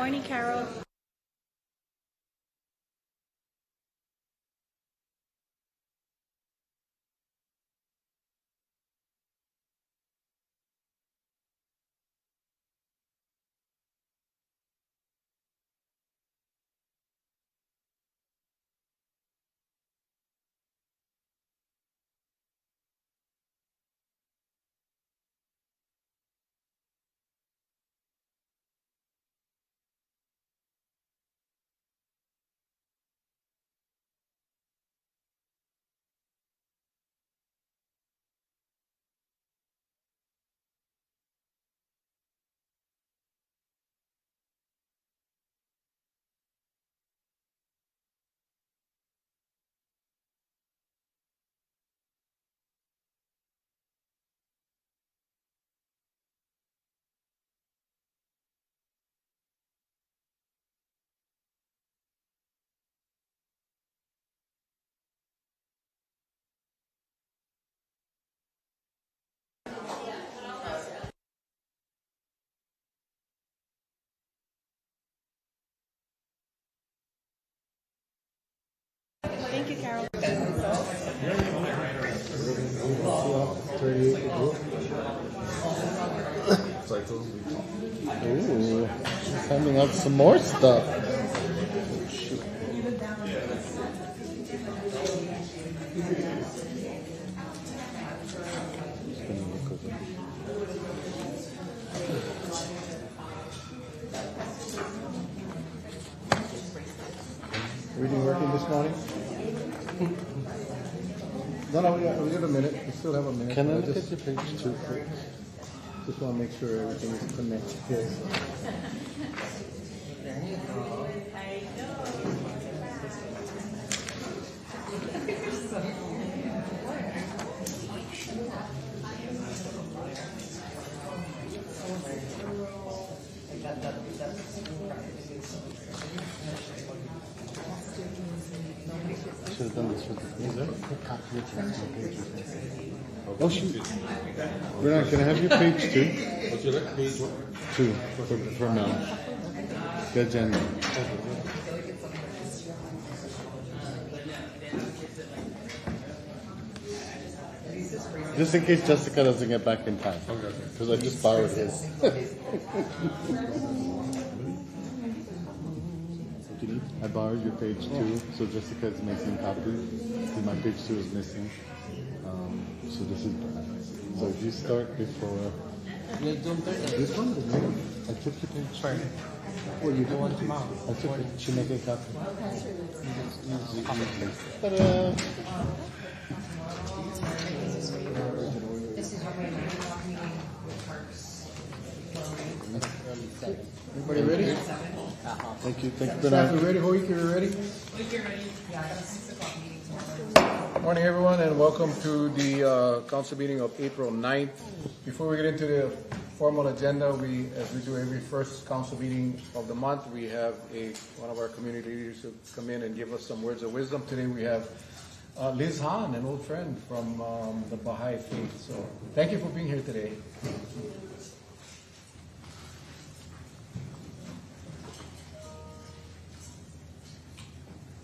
morning, Carol. Thank you, Carol. Ooh, she's handing out some more stuff. Reading working this morning? No, we got a minute. We still have a minute. Can I look at your page 2, please? Just want to make sure everything is connected. Yes. I should have done this for the Oh shoot. Bernard, can I have your page 2? What's your page 2 for now. The agenda. Just in case Jessica doesn't get back in time. Because I just borrowed his. I borrowed your page 2, so Jessica is making copies. Because my page 2 is missing. So this is. So if you start before. This one? I took your page. Sorry. Well, you don't want tomorrow. I took it. She make a copy. Ta-da! Everybody ready? Thank you. Thank you, Bernard. Staff, we ready? Hoik, you ready? Morning, everyone, and welcome to the council meeting of April 9th. Before we get into the formal agenda, as we do every first council meeting of the month, we have one of our community leaders to come in and give us some words of wisdom. Today we have Liz Han, an old friend from the Baha'i faith. So thank you for being here today.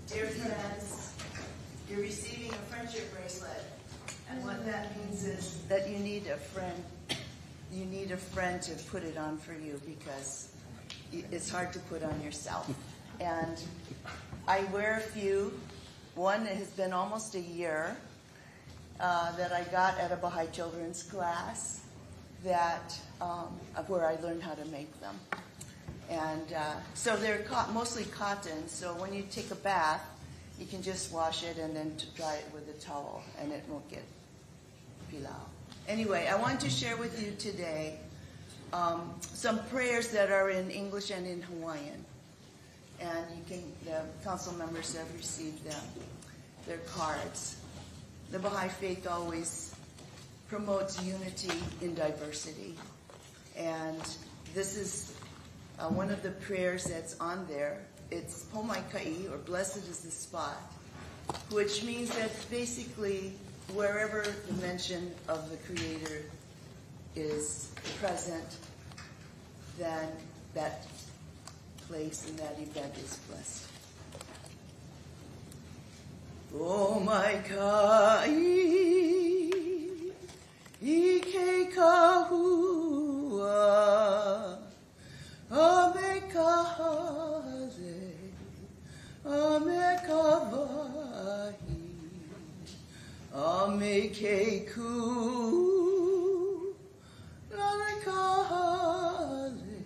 Dear friends, you're receiving a friendship bracelet, and what that means is that you need a friend. You need a friend to put it on for you because it's hard to put on yourself. And I wear a few. One has been almost a year that I got at a Baha'i children's class where I learned how to make them. And so they're mostly cotton, so when you take a bath, you can just wash it and then dry it with a towel, and it won't get pilau. Anyway, I want to share with you today some prayers that are in English and in Hawaiian. And the council members have received them, their cards. The Baha'i faith always promotes unity in diversity. And this is one of the prayers that's on there. It's Kaua'i, or blessed is the spot, which means that basically wherever the mention of the Creator is present, then that place in that event is blessed. Oh my kai, ike kahua, ame kahaze, ame kavahi, ame keku, lale kahaze,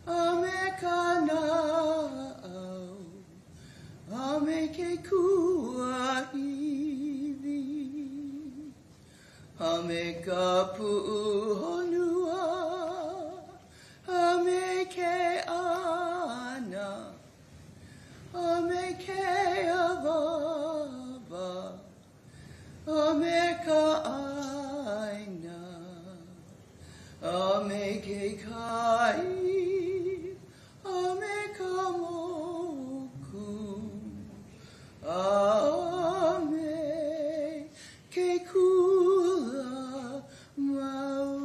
ame kanao, ame kekuahivi, ame kapu honua, ame ke ana, ame ke avava, ame ka aina, ame ke kai, ame ka moku, ame ke kula mau.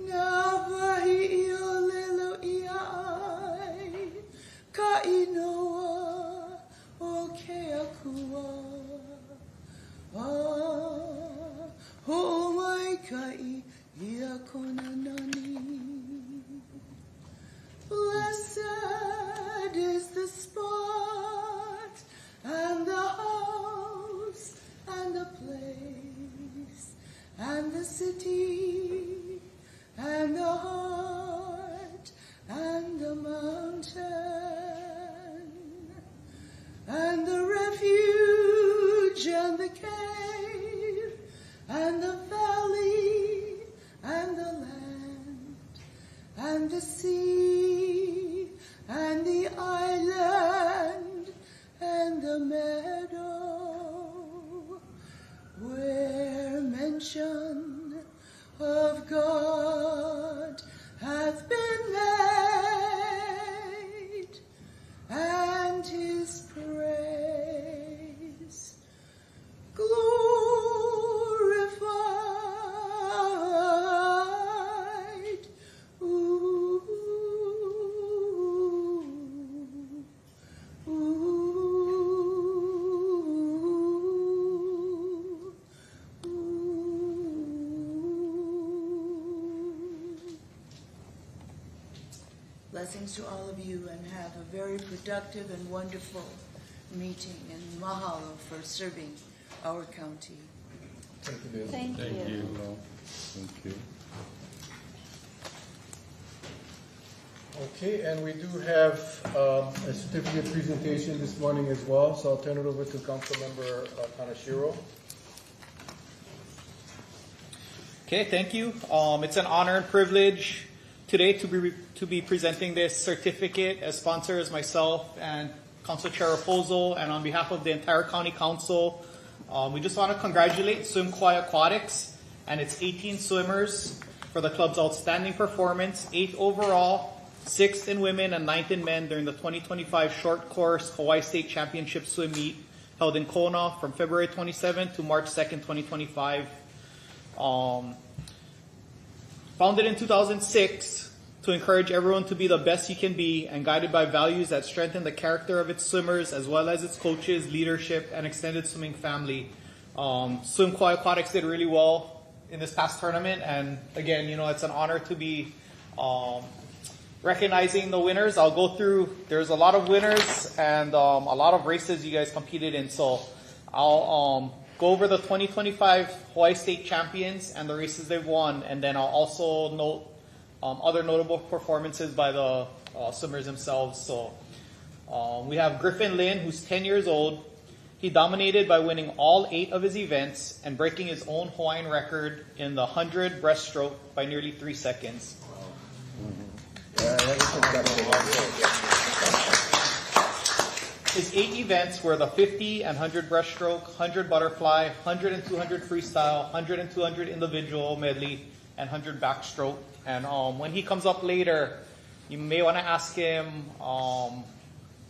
Na wahi o lelo i ai, ka inoa o ke akua. Ho mai kai ia kona nani. Blessed is the spot and the house and the place and the city and the heart and the mountain and the refuge and the cave and the valley and the land and the sea and the island and the meadow where mention of God hath been made and his praise glorified. Ooh, ooh, Blessings to all of you, and have a very productive and wonderful meeting, and mahalo for serving our county. Thank you, Bill. Thank you. Thank you. Okay, and we do have a certificate presentation this morning as well, so I'll turn it over to Councilmember Kanashiro. Okay, thank you. It's an honor and privilege today to be presenting this certificate. As sponsors, myself and Council Chair Raposo, and on behalf of the entire County Council, we just want to congratulate Swim Kaua'i Aquatics and its 18 swimmers for the club's outstanding performance, 8th overall, 6th in women and 9th in men during the 2025 short course Kaua'i State Championship swim meet held in Kona from February 27th to March 2nd, 2025. Founded in 2006 to encourage everyone to be the best you can be, and guided by values that strengthen the character of its swimmers as well as its coaches, leadership, and extended swimming family. Swim Kaua'i Aquatics did really well in this past tournament, and again, it's an honor to be recognizing the winners. I'll go through, there's a lot of winners and a lot of races you guys competed in, so I'll go over the 2025 Hawaii State champions and the races they've won, and then I'll also note other notable performances by the swimmers themselves. So we have Griffin Lin, who's 10 years old. He dominated by winning all 8 of his events and breaking his own Hawaiian record in the 100 breaststroke by nearly 3 seconds. His 8 events were the 50 and 100 breaststroke, 100 butterfly, 100 and 200 freestyle, 100 and 200 individual medley, and 100 backstroke. And when he comes up later, you may want to ask him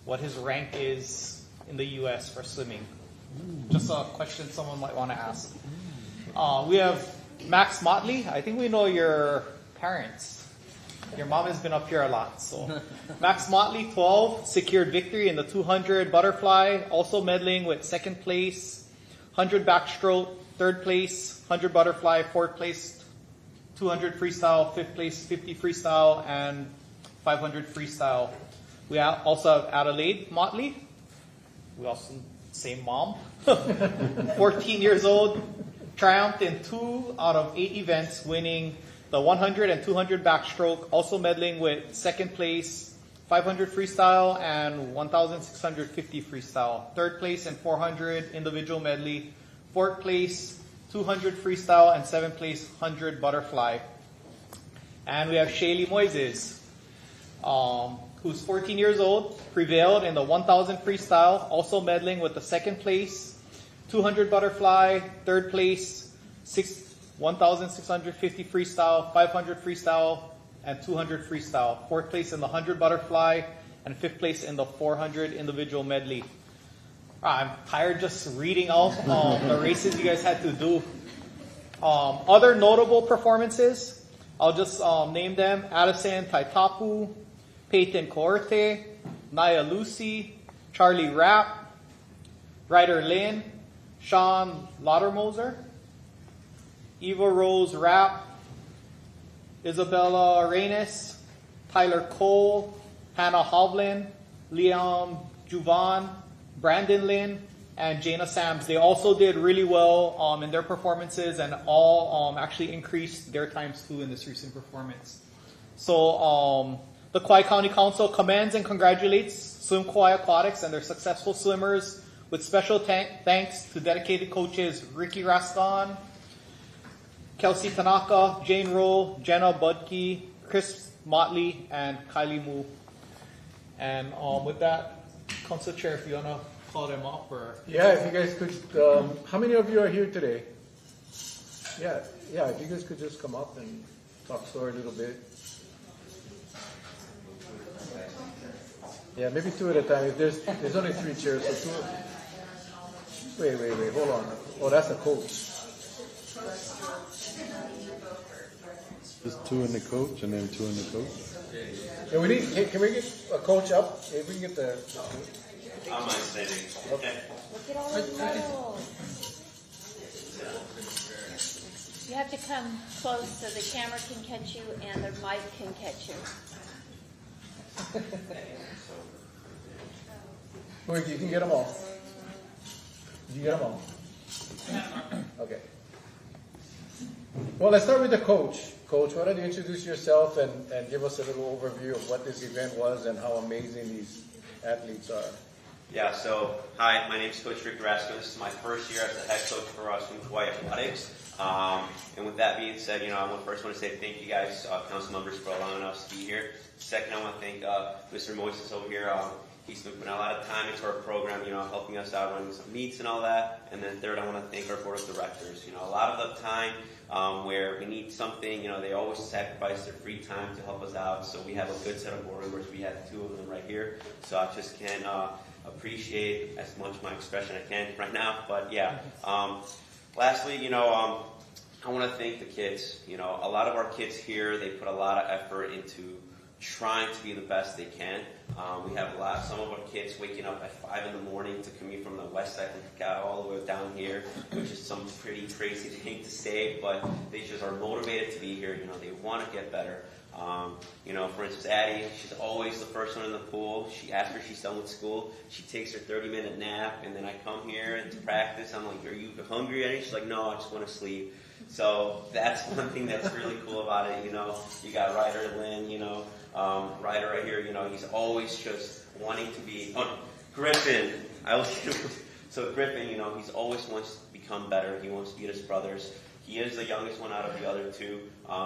what his rank is in the U.S. for swimming. Just a question someone might want to ask. We have Max Motley. I think we know your parents. Your mom has been up here a lot. So Max Motley, 12, secured victory in the 200 butterfly, also medaling with second place, 100 backstroke, third place, 100 butterfly, fourth place, 200 freestyle, fifth place, 50 freestyle, and 500 freestyle. We also have Adelaide Motley. We also, same mom. 14 years old, triumphed in 2 out of 8 events, winning the 100 and 200 backstroke, also medaling with second place, 500 freestyle, and 1,650 freestyle. Third place in 400 individual medley, fourth place, 200 freestyle, and seventh place, 100 butterfly. And we have Shaylee Moises, who's 14 years old, prevailed in the 1,000 freestyle, also medaling with the second place, 200 butterfly, third place, 1,650 freestyle, 500 freestyle, and 200 freestyle. Fourth place in the 100 butterfly, and fifth place in the 400 individual medley. I'm tired just reading out the races you guys had to do. Other notable performances, I'll just name them: Addison Taitapu, Peyton Coorte, Naya Lucy, Charlie Rapp, Ryder Lynn, Sean Laudermoser, Eva Rose Rapp, Isabella Reynes, Tyler Cole, Hannah Hovlin, Liam Juvan, Brandon Lin, and Jana Sams. They also did really well in their performances, and all actually increased their times too in this recent performance. So the Kauai County Council commends and congratulates Swim Kauai Aquatics and their successful swimmers, with special thanks to dedicated coaches Ricky Rascon, Kelsey Tanaka, Jane Rowe, Jenna Budke, Chris Motley, and Kylie Moo. And with that, Council Chair, if you want to call them up, or Yeah, if you guys could, how many of you are here today? Yeah, if you guys could just come up and talk story a little bit. Yeah, maybe 2 at a time. If there's only 3 chairs, so 2. Wait, hold on. Oh, that's a coach. Just 2 in the coach and then 2 in the coach. Yeah, we need. Can we get a coach up? If we can get the. I'm not standing. Okay. Look at all those medals. You have to come close so the camera can catch you and the mic can catch you. Wait, you can get them all. Did you get them all? Okay. Well, let's start with the coach. Coach, why don't you introduce yourself and give us a little overview of what this event was and how amazing these athletes are. Yeah, so, hi, my name is Coach Rick Rasco. This is my first year as the head coach for us from Kauai Aquatics. And with that being said, I first want to say thank you guys, council members, for allowing us to be here. Second, I want to thank Mr. Moises over here. He's been putting a lot of time into our program, helping us out running some meets and all that. And then third, I want to thank our board of directors. A lot of the time where we need something, they always sacrifice their free time to help us out. So we have a good set of board members. We have 2 of them right here. So I just can't appreciate as much my expression I can right now. But yeah, lastly, I want to thank the kids. A lot of our kids here, they put a lot of effort into trying to be the best they can. We have some of our kids waking up at 5 in the morning to commute from the west side of Kaua'i all the way down here, which is some pretty crazy thing to say, but they just are motivated to be here. They want to get better. For instance, Addie, she's always the first one in the pool. After she's done with school, she takes her 30-minute nap, and then I come here to practice. I'm like, are you hungry, Addie? She's like, no, I just want to sleep. So that's one thing that's really cool about it. You got Ryder Lynn, Ryder right here, he's always just wanting to be, Griffin. So Griffin, he's always wants to become better. He wants to beat his brothers. He is the youngest one out of the other 2.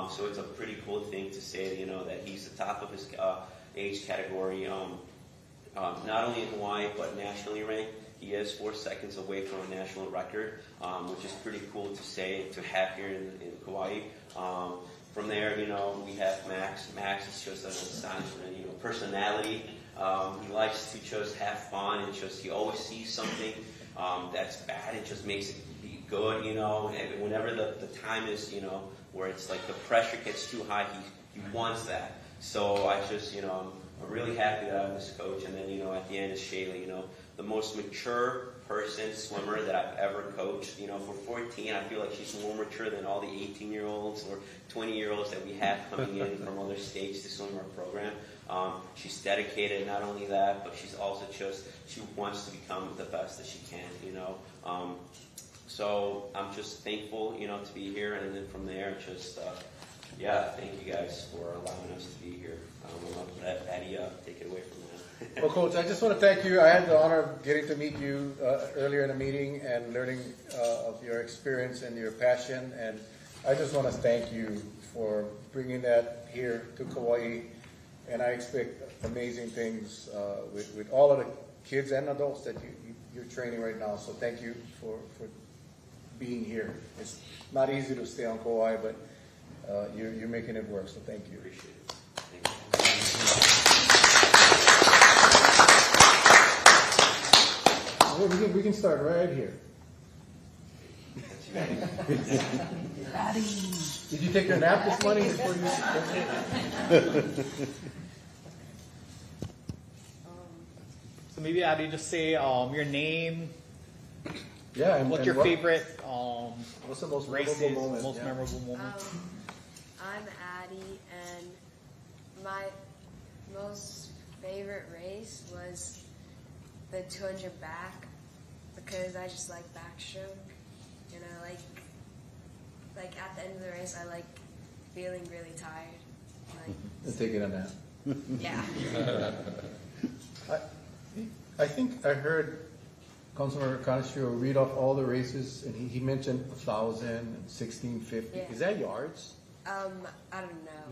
So it's a pretty cool thing to say, that he's the top of his age category, not only in Hawaii, but nationally ranked. He is 4 seconds away from a national record, which is pretty cool to say, to have here in Kauai. From there, we have Max. Max is just an astonishment, personality. He likes to just have fun and he always sees something that's bad and just makes it be good, And whenever the time is, where it's like the pressure gets too high, he wants that. So I just, I'm really happy that I have this coach. And then, at the end is Shaylee, the most mature person, swimmer that I've ever coached. For 14, I feel like she's more mature than all the 18-year-olds or 20-year-olds that we have coming in from other states to swim our program. She's dedicated, not only that, but she's also she wants to become the best that she can, So I'm just thankful, to be here. And then from there, thank you guys for allowing us to be here. I'll let Eddie take it away from that. Well, Coach, I just want to thank you. I had the honor of getting to meet you earlier in the meeting and learning of your experience and your passion. And I just want to thank you for bringing that here to Kaua'i. And I expect amazing things with all of the kids and adults that you're training right now. So thank you for being here. It's not easy to stay on Kaua'i, but you're making it work. So thank you. Appreciate it. Thank you. Well, we can start right here. Did you take your nap this morning before you? So maybe Addie, just say your name. Yeah, and What's your favorite what's the most races, memorable moment? most Yeah. memorable moment? I'm Addie, and my most favorite race was the 200 back because I just like backstroke, and I like at the end of the race I like feeling really tired. And taking a nap. Yeah. I think I heard Councilmember Canistro read off all the races, and he mentioned 1,000 and 1,650. Yeah. Is that yards? I don't know.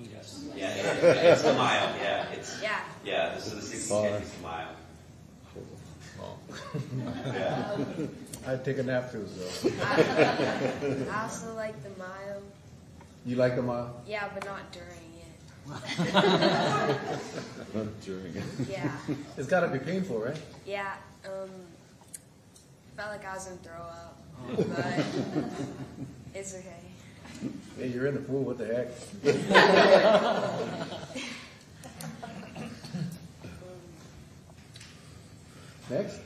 Yeah, it's a mile. Yeah, Yeah. This is the 60 mile. Yeah. I'd take a nap too, so. I also like the mile. You like the mile? Yeah, but not during it. Not during it. Yeah. It's got to be painful, right? Yeah. Felt like I was gonna throw up, but it's okay. Hey, you're in the pool. What the heck? Next.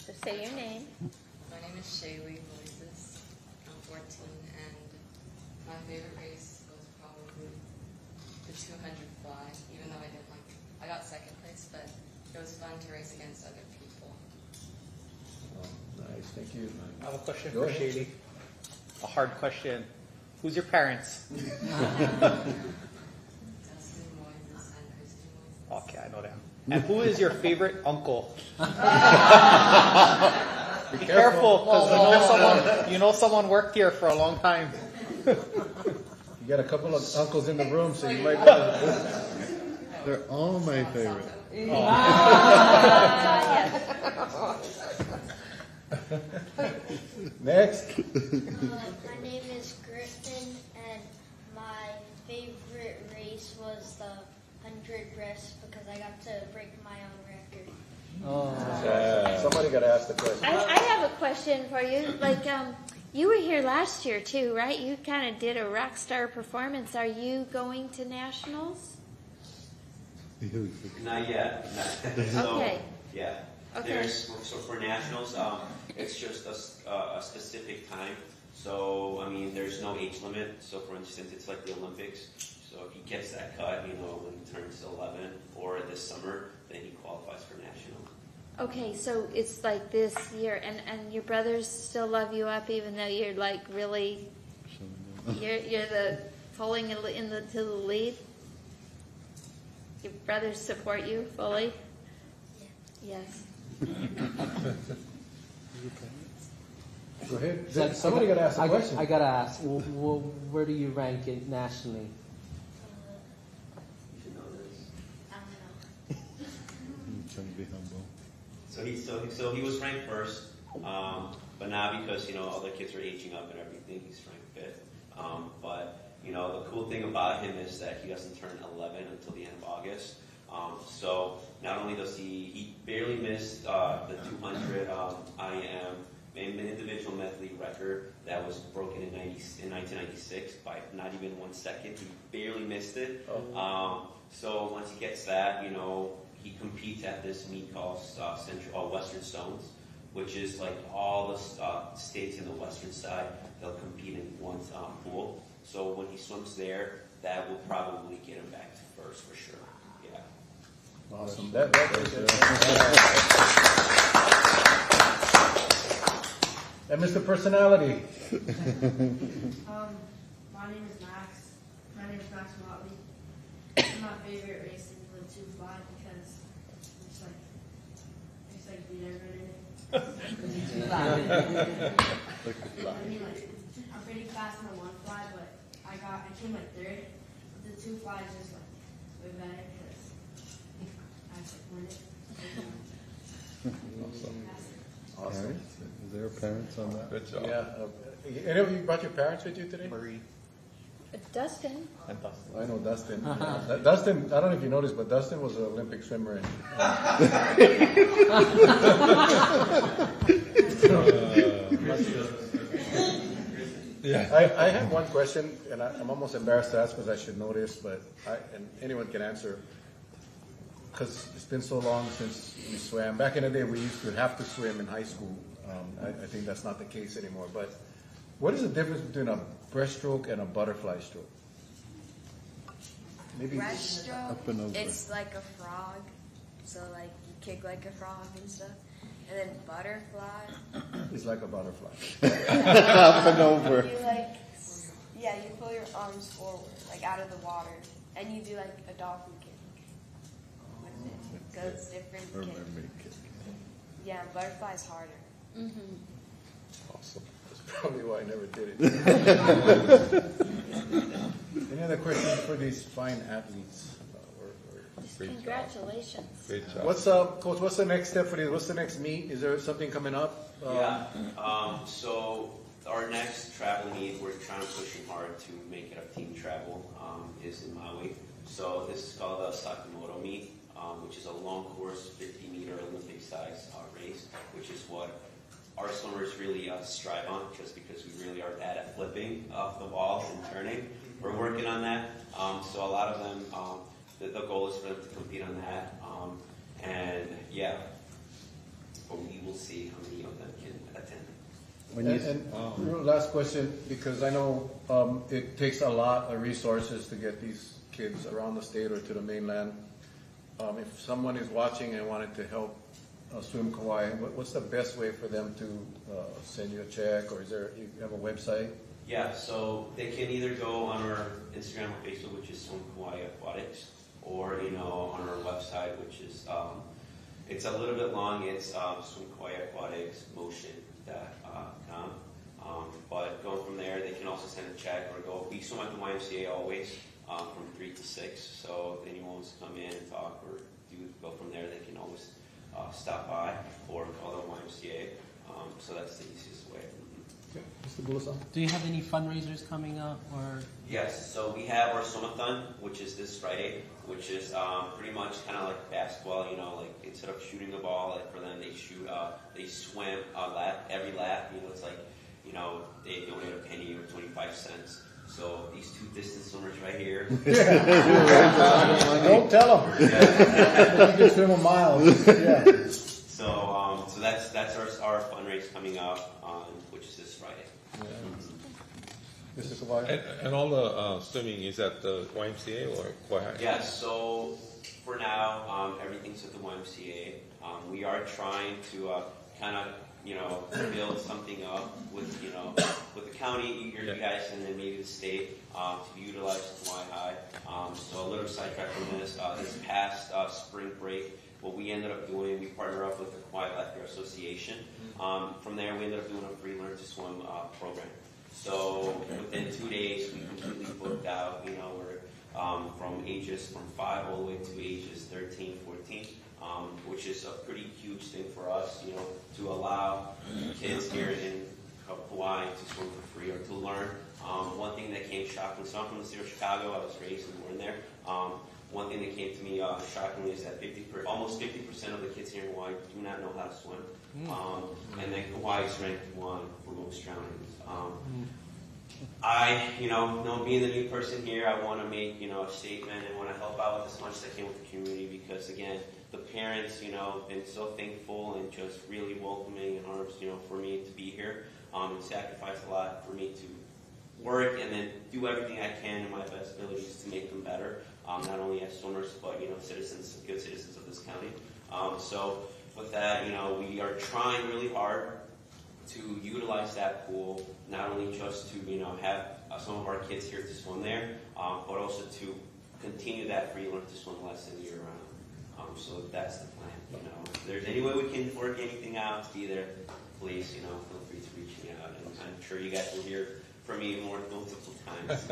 Just say your name. My name is Shaylee Moises. I'm 14, and my favorite race was probably the 200 fly, even though I got second place, but it was fun to race against other people. Oh, nice. Thank you. I have a question Go for ahead. Shaylee. A hard question. Who's your parents? Dustin Moises and Christy Moises. Okay, I know that. And who is your favorite uncle? Be careful, because you know someone worked here for a long time. You got a couple of uncles in the room, so you might be able to. They're all my favorite. Next. My name is Griffin, and my favorite race was the 100 breast because I got to break my own record. Somebody got to ask the question. I have a question for you. You were here last year too, right? You kind of did a rock star performance. Are you going to nationals? Not yet. So, Okay. Yeah. Okay. So for nationals, it's just a specific time. So I mean, there's no age limit. So for instance, it's like the Olympics. So if he gets that cut, when he turns 11 or this summer, then he qualifies for national. Okay, so it's like this year, and your brothers still love you up, even though you're like really, you're the pulling to the lead. Your brothers support you fully. Yeah. Yes. Go ahead. Somebody got to ask the question. I gotta ask, where do you rank it nationally? You should know this. I don't know. I'm trying to be humble. So he was ranked first, but now because other kids are aging up and everything, he's ranked fifth. But the cool thing about him is that he doesn't turn 11 until the end of August. So not only does he barely missed the 200 IM an individual medley record that was broken in 1996 by not even 1 second. He barely missed it. So once he gets that, he competes at this meet called Western Stones, which is like all the states in the western side. They'll compete in one pool. So when he swims there, that will probably get him back to first for sure. Yeah. Awesome. And Mr. Personality. My name is Max. My name is Max Motley. My favorite race is the 2 fly because it's like beat everyone in it. I mean, like, I'm pretty fast in the 1 fly, but I came like 3rd. But the 2 fly is just like way better because I just win it. Awesome. Is there parents on that? Good job. Yeah. Any of you brought your parents with you today? Marie Dustin. and Dustin. I know Dustin. Dustin, I don't know if you noticed, but Dustin was an Olympic swimmer. I have one question, and I'm almost embarrassed to ask because I should know this, but and anyone can answer. Because it's been so long since we swam. Back in the day, we used to have to swim in high school. I think that's not the case anymore. But what is the difference between a breaststroke and a butterfly stroke? Maybe Breaststroke, Up and over. it's like a frog, so like you kick like a frog and stuff. And then butterfly, it's like a butterfly. Up and over. you pull your arms forward, like out of the water, and you do like a dolphin kick. It goes different Or kick. mermaid kick. Yeah, butterfly's harder. Awesome. That's probably why I never did it. Any other questions for these fine athletes? Congratulations. Great job. What's Coach? What's the next step for this? What's the next meet? Is there something coming up? So our next travel meet, we're trying to push hard to make it a team travel, is in Maui. So this is called the Sakamoto meet, which is a long course, 50-meter Olympic size race, which is what our swimmers really strive on, just because we really are bad at flipping off the walls and turning. We're working on that. So a lot of them, the goal is for them to compete on that. But we will see how many of them can attend. And last question, because I know it takes a lot of resources to get these kids around the state or to the mainland. If someone is watching and wanted to help swim Kaua'i, what's the best way for them to send you a check, or you have a website? Yeah, so they can either go on our Instagram or Facebook, which is Swim Kaua'i Aquatics, or on our website, which is it's a little bit long. It's Swim Kaua'i Aquatics Motion.com. But going from there, they can also send a check or go. We swim at the YMCA always from 3 to 6. So if anyone wants to come in and talk or go from there, they can always stop by or call the YMCA. So that's the easiest way. Okay. Mr. Bulasan? Do you have any fundraisers coming up, or? Yes, so we have our swimathon, which is this Friday, which is pretty much kind of like basketball, like instead of shooting a ball, like for them they swim a lap, every lap, it's like, they donate a penny or 25 cents. So these two distance swimmers right here. Don't tell them. You can swim a mile. Yeah. So that's our fundraise coming up, which is this Friday. Mr. Kaua'i? And all the swimming is at the YMCA or Kaua'i? Yes, so for now, everything's at the YMCA. We are trying to kind of, build something up with, with the county, you guys, and then maybe the state to utilize Kaua'i High. So a little sidetrack from this. This past spring break, what we ended up doing, we partnered up with the Kaua'i Lifeguard Association. From there, we ended up doing a free Learn to Swim program. So within 2 days, we completely booked out, we're from 5 all the way to ages 13, 14, which is a pretty huge thing for us, to allow kids here in Kaua'i to swim for free or to learn. One thing that came shocking, so I'm from the city of Chicago, I was raised and born there. one thing that came to me shockingly is that almost 50% of the kids here in Hawaii do not know how to swim. And then Kaua'i is ranked 1 for most drownings. Being the new person here, I want to make, a statement and want to help out with as much as I can with the community because, again, the parents, been so thankful and just really welcoming in arms, for me to be here and sacrifice a lot for me to work and then do everything I can in my best abilities to make them better, not only as swimmers, but, good citizens of this county. So with that, we are trying really hard to utilize that pool, not only just to, have some of our kids here to swim there, but also to continue that free learn to swim lesson year round. So that's the plan. If there's any way we can work anything out to be there, please, feel free to reach me out. And I'm sure you guys will hear from me more multiple times.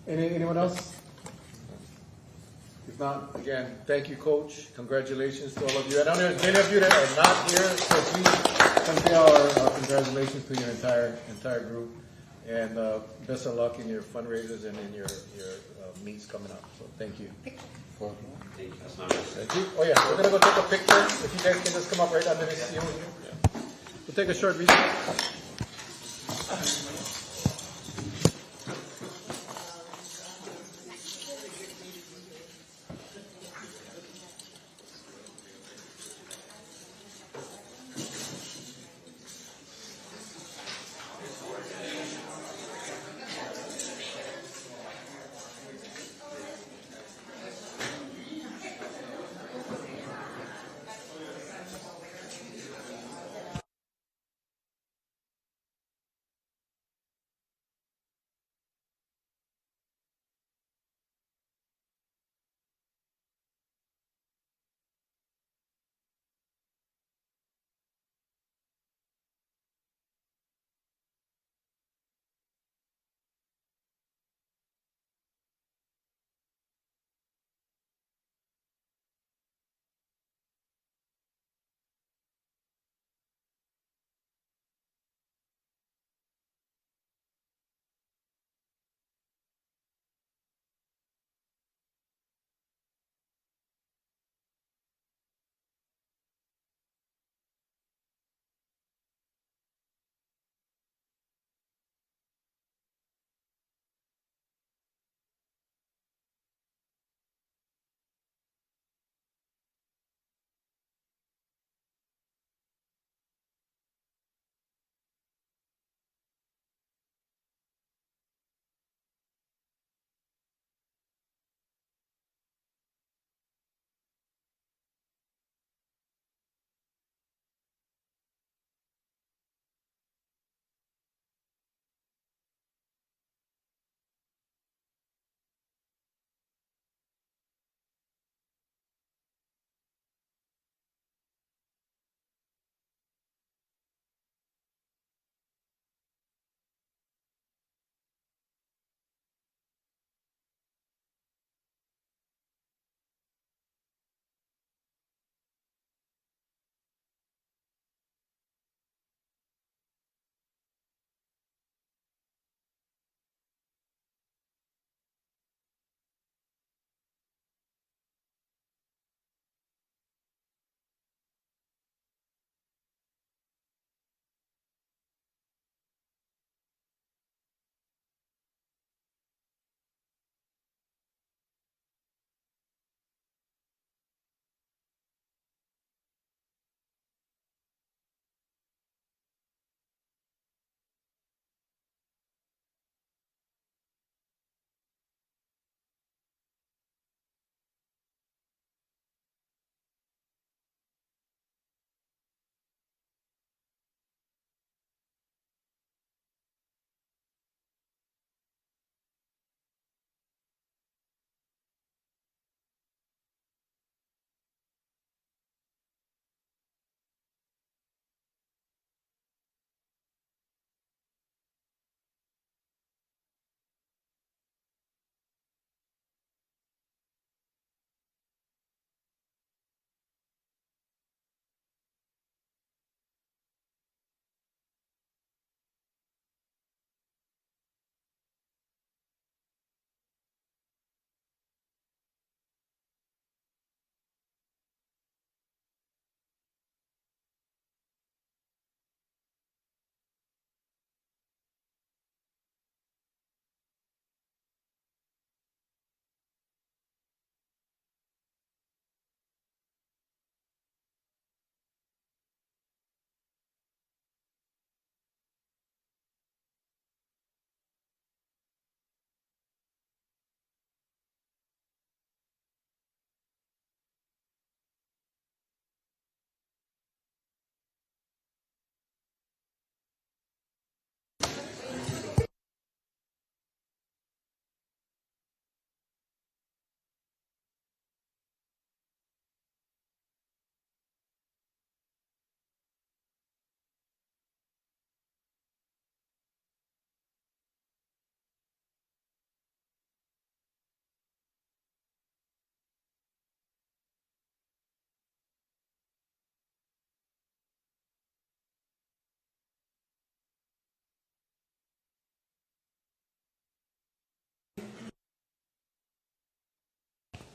Anyone else? If not, again, thank you, Coach. Congratulations to all of you. I know there's many of you that are not here, so please convey our congratulations to your entire group. And best of luck in your fundraisers and in your meets coming up. So thank you. Thank you. That's my message. Thank you. Oh yeah, we're gonna go take a picture. If you guys can just come up right under this seal here. We'll take a short recess.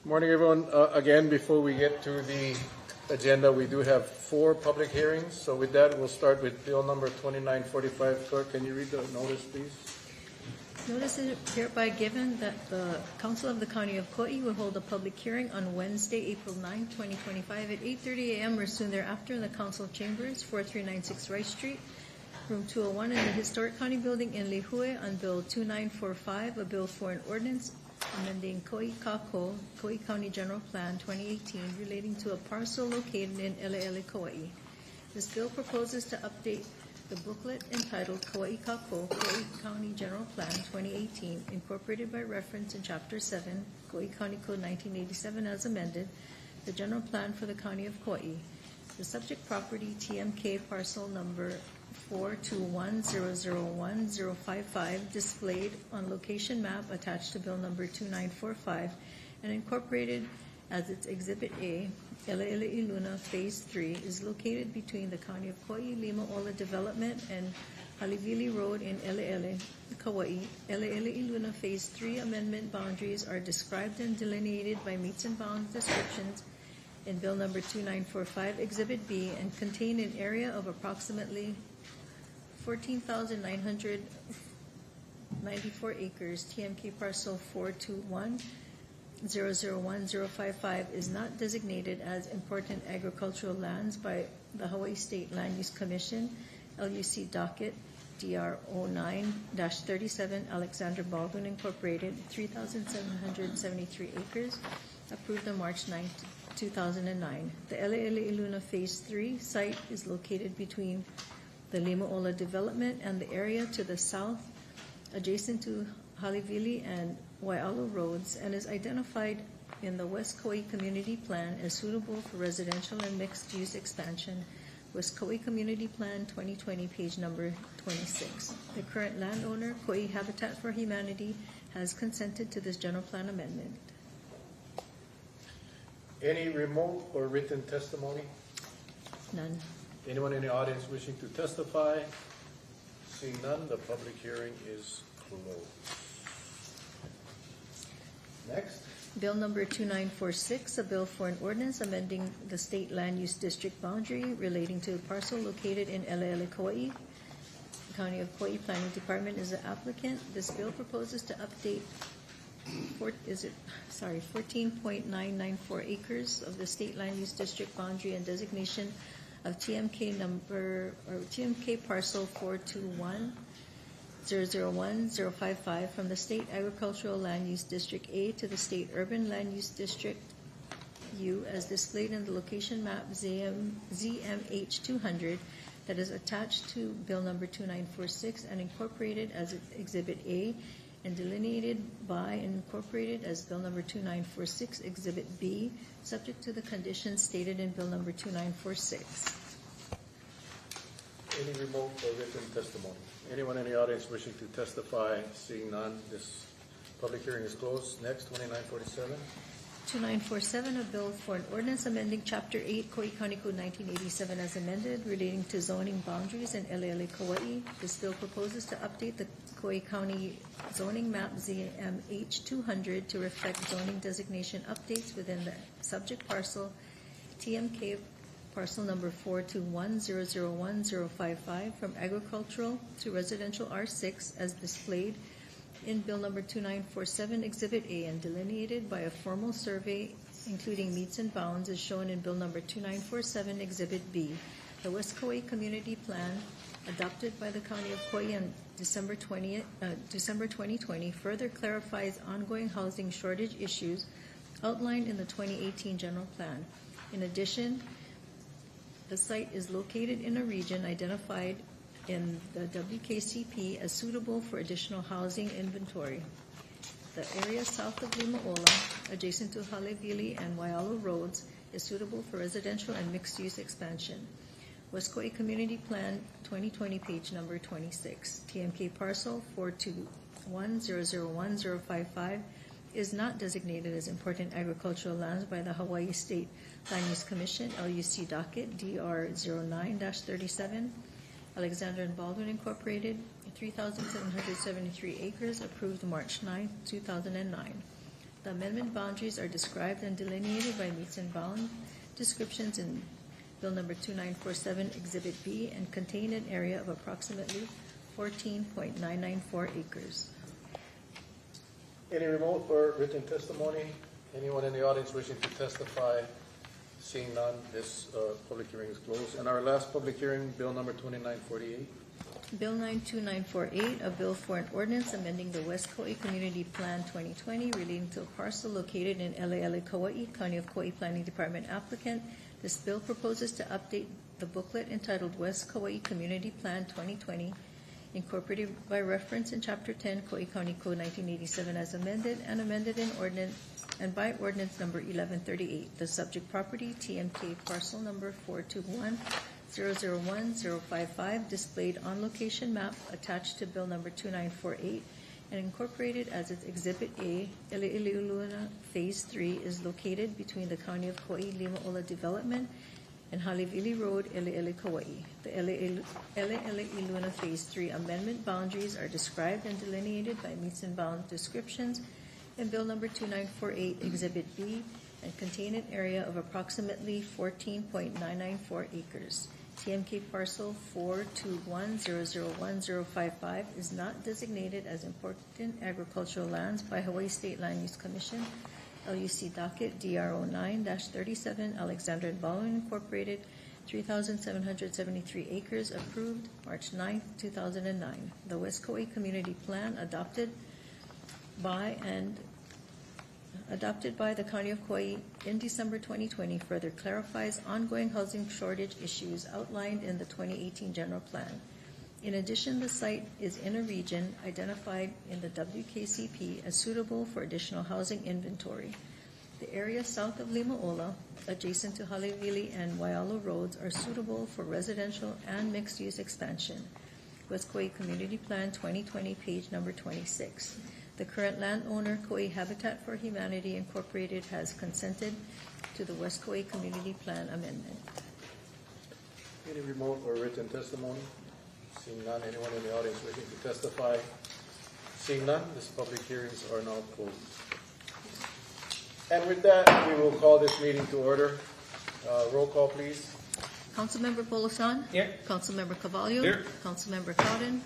Morning, everyone. Again, before we get to the agenda, we do have 4 public hearings. So with that, we'll start with bill number 2945. Clerk, can you read the notice, please? Notice is hereby given that the Council of the County of Kaua'i will hold a public hearing on Wednesday, April 9, 2025 at 8:30 a.m. or soon thereafter in the Council Chambers, 4396 Rice Street, Room 201 in the Historic County Building in Lihue on Bill 2945, a bill for an ordinance amending Kaua'i Kako, Kaua'i County General Plan 2018 relating to a parcel located in Ele'ele, Kaua'i. This bill proposes to update the booklet entitled Kaua'i Kako, Kaua'i County General Plan 2018, incorporated by reference in Chapter 7, Kaua'i County Code 1987 as amended, the general plan for the County of Kaua'i. The subject property, TMK parcel number 421001055, displayed on location map attached to bill number 2945 and incorporated as its Exhibit A, Ele'ele Iluna Phase 3, is located between the County of Kaua'i Limaola Development and Halivili Road in Ele'ele, Kaua'i. Ele'ele Iluna Phase 3 amendment boundaries are described and delineated by meets and bounds descriptions in bill number 2945, Exhibit B, and contain an area of approximately 14,994 acres. TMK parcel 421001055 is not designated as important agricultural lands by the Hawaii State Land Use Commission, LUC docket DR 09-37, Alexander Baldwin Incorporated, 3,773 acres, approved on March 9, 2009. The Ele'ele Iluna Phase 3 site is located between the Limaola development and the area to the south, adjacent to Halivili and Waialo roads, and is identified in the West Kaua'i Community Plan as suitable for residential and mixed-use expansion. West Kaua'i Community Plan 2020, page number 26. The current landowner, Kaua'i Habitat for Humanity, has consented to this general plan amendment. Any remote or written testimony? None. Anyone in the audience wishing to testify? Seeing none, the public hearing is closed. Next. Bill number 2946, a bill for an ordinance amending the state land use district boundary relating to a parcel located in Ele'ele, Kaua'i. The County of Kaua'i Planning Department is the applicant. This bill proposes to update 14.994 acres of the state land use district boundary and designation of TMK parcel 421001055 from the State Agricultural Land Use District A to the State Urban Land Use District U as displayed in the location map ZMH 200 that is attached to bill number 2946 and incorporated as Exhibit A and delineated by and incorporated as bill number 2946 Exhibit B, subject to the conditions stated in bill number 2946. Any remote or written testimony? Anyone in the audience wishing to testify? Seeing none, this public hearing is closed. Next, 2947. 2947, a bill for an ordinance amending Chapter 8, Kaua'i County Code 1987 as amended, relating to zoning boundaries in Ele'ele, Kaua'i. This bill proposes to update the Kaua'i County zoning map ZMH 200 to reflect zoning designation updates within the subject parcel TMK parcel number 421001055 from agricultural to residential R6 as displayed in bill number 2947 Exhibit A and delineated by a formal survey including meets and bounds as shown in bill number 2947 Exhibit B. The West Kaua'i Community Plan adopted by the County of Kaua'i on December 2020 further clarifies ongoing housing shortage issues outlined in the 2018 General Plan. In addition, the site is located in a region identified in the WKCP as suitable for additional housing inventory. The area south of Limaola, adjacent to Halivili and Waialo roads, is suitable for residential and mixed-use expansion. West Kaua'i Community Plan 2020, page number 26. TMK parcel 421001055 is not designated as important agricultural lands by the Hawaii State Land Use Commission, LUC docket DR 09-37, Alexander and Baldwin Incorporated, 3,773 acres, approved March 9, 2009. The amendment boundaries are described and delineated by meets and bound descriptions in Bill number 2947, Exhibit B, and contain an area of approximately 14.994 acres. Any remote or written testimony? Anyone in the audience wishing to testify? Seeing none, this public hearing is closed. And our last public hearing, Bill number 2948. Bill 92948, a bill for an ordinance amending the West Kauai Community Plan 2020 relating to a parcel located in Ele'ele, Kaua'i, County of Kauai Planning Department applicant. This bill proposes to update the booklet entitled West Kauai Community Plan 2020, incorporated by reference in Chapter 10, Kauai County Code 1987 as amended and amended in ordinance and by ordinance number 1138. The subject property, TMK parcel number 421-001-055, displayed on location map attached to bill number 2948 and incorporated as its Exhibit A, Ele'eluluna Phase 3, is located between the County of Kauai Limaola Development and Halivili Road, Ele'ele, Kauai. The Ele'eluluna Phase 3 amendment boundaries are described and delineated by meets and bound descriptions in Bill number 2948, Exhibit B, and contain an area of approximately 14.994 acres. TMK parcel 421-001-055 is not designated as important agricultural lands by Hawaii State Land Use Commission, LUC docket DRO 9-37, Alexander and Baldwin Incorporated, 3,773 acres, approved March 9, 2009. The West Kauai Community Plan adopted by the County of Kauai in December 2020 further clarifies ongoing housing shortage issues outlined in the 2018 General Plan. In addition, the site is in a region identified in the WKCP as suitable for additional housing inventory. The area south of Limaola, adjacent to Halivili and Waialo roads, are suitable for residential and mixed-use expansion. West Kauai Community Plan 2020, page number 26. The current landowner, Kauai Habitat for Humanity Incorporated, has consented to the West Kauai Community Plan amendment. Any remote or written testimony? Seeing none, anyone in the audience wishing to testify? Seeing none, these public hearings are now closed. And with that, we will call this meeting to order. Roll call, please. Councilmember Polosan? Here. Councilmember Cavallo? Here. Councilmember Cowden?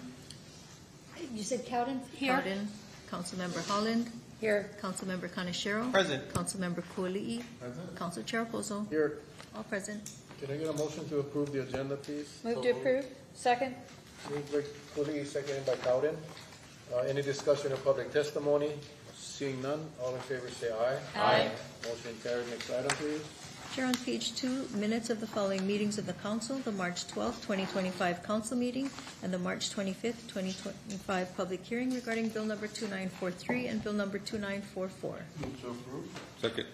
You said Cowden? Cowden. Councilmember Holland? Here. Councilmember Kaneshiro? Present. Councilmember Kaua'i? Present. Council Chair Pozo? Here. All present. Can I get a motion to approve the agenda, please? Move to approve. Second. Moved by Kaua'i, seconded by Cowden. Any discussion or public testimony? Seeing none, all in favor say aye. Aye. Motion carried. Next item, please. Chair, on page 2, minutes of the following meetings of the Council: the March 12, 2025 Council meeting and the March 25, 2025 public hearing regarding Bill number 2943 and Bill number 2944. Move to approve. Second.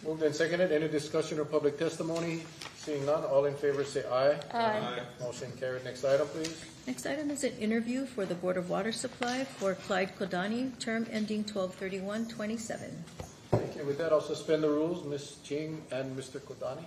Moved and seconded. Any discussion or public testimony? Seeing none, all in favor say aye. Aye. Motion carried. Next item, please. Next item is an interview for the Board of Water Supply for Clyde Kodani, term ending 12/31/27. Thank you. With that, I'll suspend the rules. Ms. Ching and Mr. Kodani.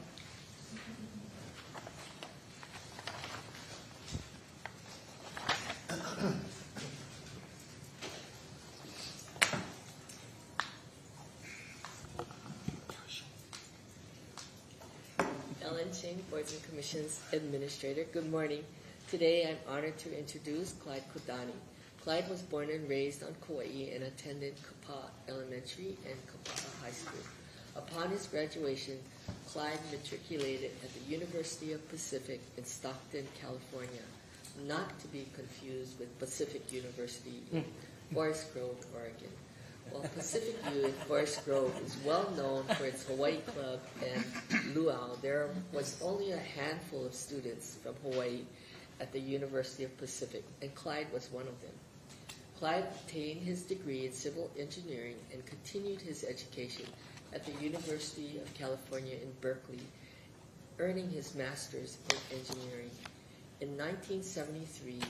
Ellen Ching, Boards and Commissions Administrator. Good morning. Today I'm honored to introduce Clyde Kodani. Clyde was born and raised on Kauai and attended Kaua'i Elementary and Kaua'i High School. Upon his graduation, Clyde matriculated at the University of Pacific in Stockton, California, not to be confused with Pacific University in Forest Grove, Oregon. While Pacific U in Forest Grove is well known for its Hawaii Club and luau, there was only a handful of students from Hawaii at the University of Pacific, and Clyde was one of them. Clyde obtained his degree in civil engineering and continued his education at the University of California in Berkeley, earning his master's in engineering. In 1973,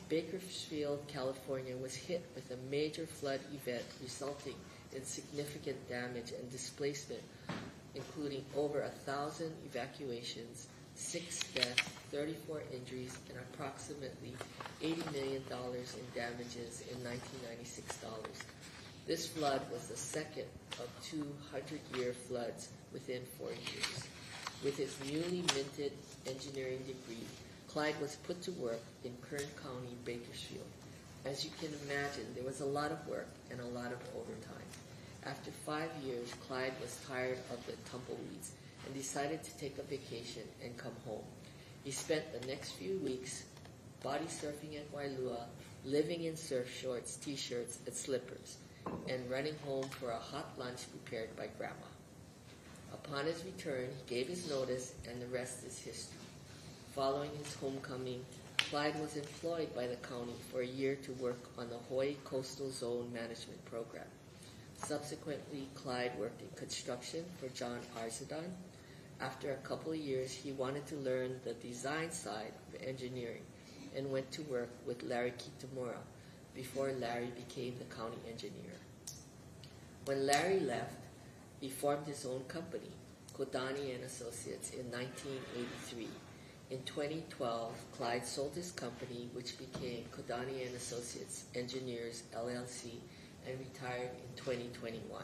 Bakersfield, California was hit with a major flood event resulting in significant damage and displacement, including over 1,000 evacuations, 6 deaths, 34 injuries, and approximately $80 million in damages in 1996 dollars. This flood was the second of 200-year floods within 4 years. With his newly minted engineering degree, Clyde was put to work in Kern County, Bakersfield. As you can imagine, there was a lot of work and a lot of overtime. After 5 years, Clyde was tired of the tumbleweeds and decided to take a vacation and come home. He spent the next few weeks body surfing at Wailua, living in surf shorts, t-shirts, and slippers, and running home for a hot lunch prepared by Grandma. Upon his return, he gave his notice, and the rest is history. Following his homecoming, Clyde was employed by the county for a year to work on the Hawaii Coastal Zone Management Program. Subsequently, Clyde worked in construction for John Arzadon. After a couple of years, he wanted to learn the design side of engineering and went to work with Larry Kitamura before Larry became the county engineer. When Larry left, he formed his own company, Kodani and Associates, in 1983. In 2012, Clyde sold his company, which became Kodani and Associates Engineers, LLC, and retired in 2021.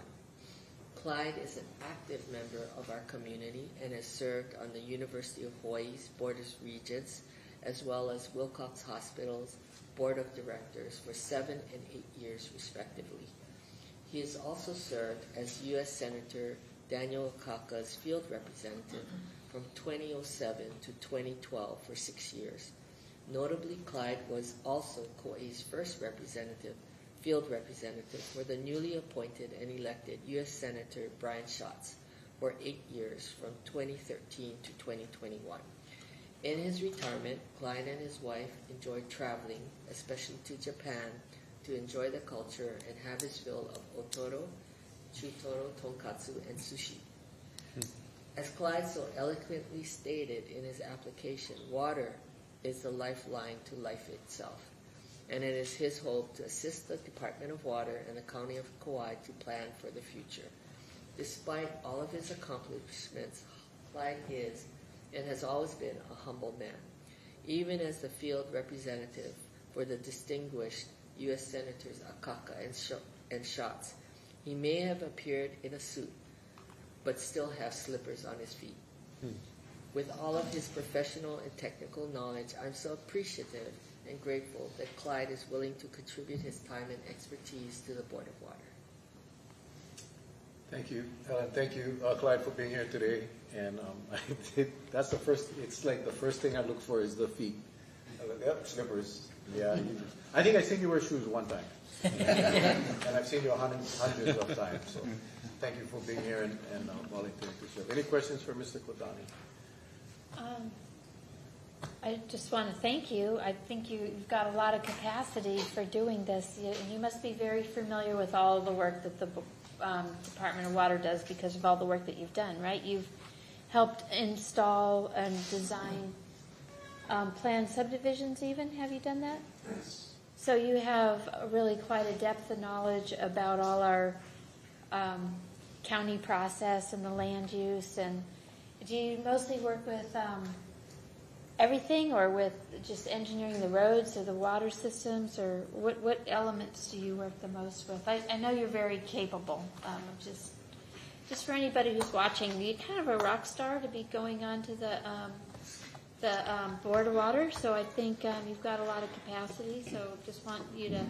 Clyde is an active member of our community and has served on the University of Hawaii's Board of Regents, as well as Wilcox Hospital's Board of Directors for 7 and 8 years, respectively. He has also served as U.S. Senator Daniel Akaka's field representative from 2007 to 2012 for 6 years. Notably, Clyde was also Kaua'i's first field representative for the newly appointed and elected U.S. Senator Brian Schatz for 8 years from 2013 to 2021. In his retirement, Clyde and his wife enjoyed traveling, especially to Japan, to enjoy the culture and have his fill of otoro, chutoro, tonkatsu, and sushi. As Clyde so eloquently stated in his application, water is the lifeline to life itself, and it is his hope to assist the Department of Water and the County of Kauai to plan for the future. Despite all of his accomplishments, Clyde is and has always been a humble man. Even as the field representative for the distinguished U.S. Senators Akaka and Schatz, he may have appeared in a suit, but still have slippers on his feet. With all of his professional and technical knowledge, I'm so appreciative and grateful that Clyde is willing to contribute his time and expertise to the Board of Water. Thank you. Thank you, Clyde, for being here today. And that's the first, it's like the first thing I look for is the feet. Yep, slippers. Yeah. I think I've seen you wear shoes one time. And I've seen you hundreds of times. So thank you for being here and volunteering to serve. Any questions for Mr. Kodani? I just want to thank you. I think you've got a lot of capacity for doing this. You must be very familiar with all of the work that the Department of Water does because of all the work that you've done, right? You've helped install and design planned subdivisions even. Have you done that? Yes. So you have really quite a depth of knowledge about all our county process and the land use. And do you mostly work with everything, or with just engineering the roads or the water systems, or what elements do you work the most with? I know you're very capable. Just for anybody who's watching, you're kind of a rock star to be going on to the Board of Water. So I think you've got a lot of capacity. So just want you to